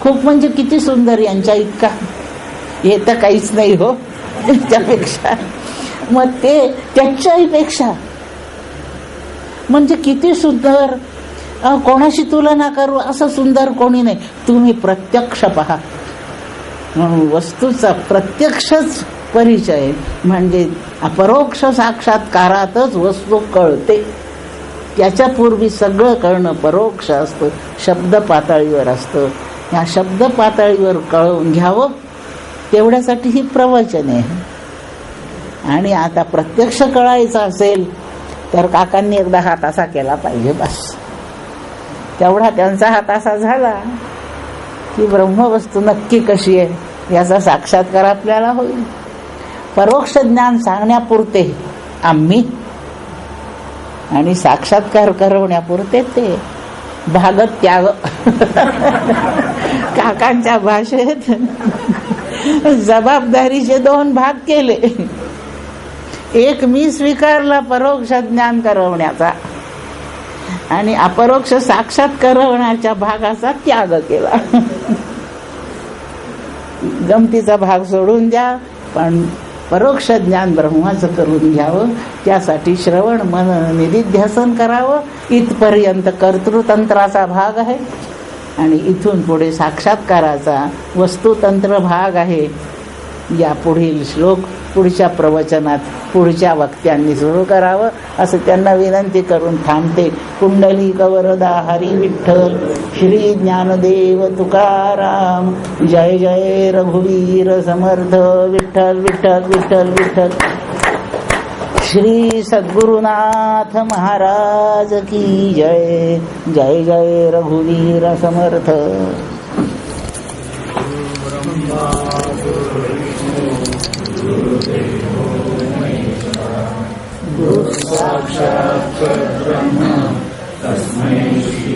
खूप म्हणजे किती सुंदर, यांच्या इतका हे तर काहीच नाही हो त्याच्यापेक्षा. मग ते त्याच्याही पेक्षा म्हणजे किती सुंदर. कोणाशी तुलना करू असं सुंदर कोणी नाही. तुम्ही प्रत्यक्ष पहा. म्हणून वस्तूचा प्रत्यक्षच परिचय म्हणजे अपरोक्ष साक्षात्कारातच वस्तू कळते. त्याच्यापूर्वी सगळं कळणं परोक्ष असतं, शब्द पातळीवर असतं. या शब्द पातळीवर कळवून घ्यावं तेवढ्यासाठी ही प्रवचने आहे. आणि आता प्रत्यक्ष कळायचं असेल तर काकांनी एकदा हात असा केला पाहिजे, बस. तेवढा त्यांचा हात असा झाला की ब्रह्मवस्तू नक्की कशी आहे याचा साक्षात्कार आपल्याला होईल. परोक्ष ज्ञान सांगण्यापुरते आम्ही आणि साक्षात्कार करवण्यापुरते ते. भागत त्याग काकांच्या भाषेत जबाबदारीचे 2 भाग केले. एक मी स्वीकारला परोक्ष ज्ञान करवण्याचा आणि अपरोक्ष साक्षात करवण्याच्या भागाचा त्याग केला. गमतीचा भाग सोडून द्या, पण परोक्ष ज्ञान ब्रह्माचं करून घ्यावं. त्यासाठी श्रवण मनन निधिध्यासन करावं. इथपर्यंत कर्तृतंत्राचा भाग आहे आणि इथून पुढे साक्षात्काराचा वस्तुतंत्र भाग आहे. या पुढील श्लोक पुढच्या प्रवचनात पुढच्या वक्त्यांनी सुरू करावं असं त्यांना विनंती करून थांबते. कुंडलिक वरदा हरी विठ्ठल श्री ज्ञानदेव तुकाराम. जय जय रघुवीर समर्थ. विठ्ठल विठ्ठल विठ्ठल विठ्ठल. श्री सद्गुरुनाथ महाराज की जय. जय जय रघुवीर समर्थ. गुरु साक्षात् परब्रह्म तस्मै श्री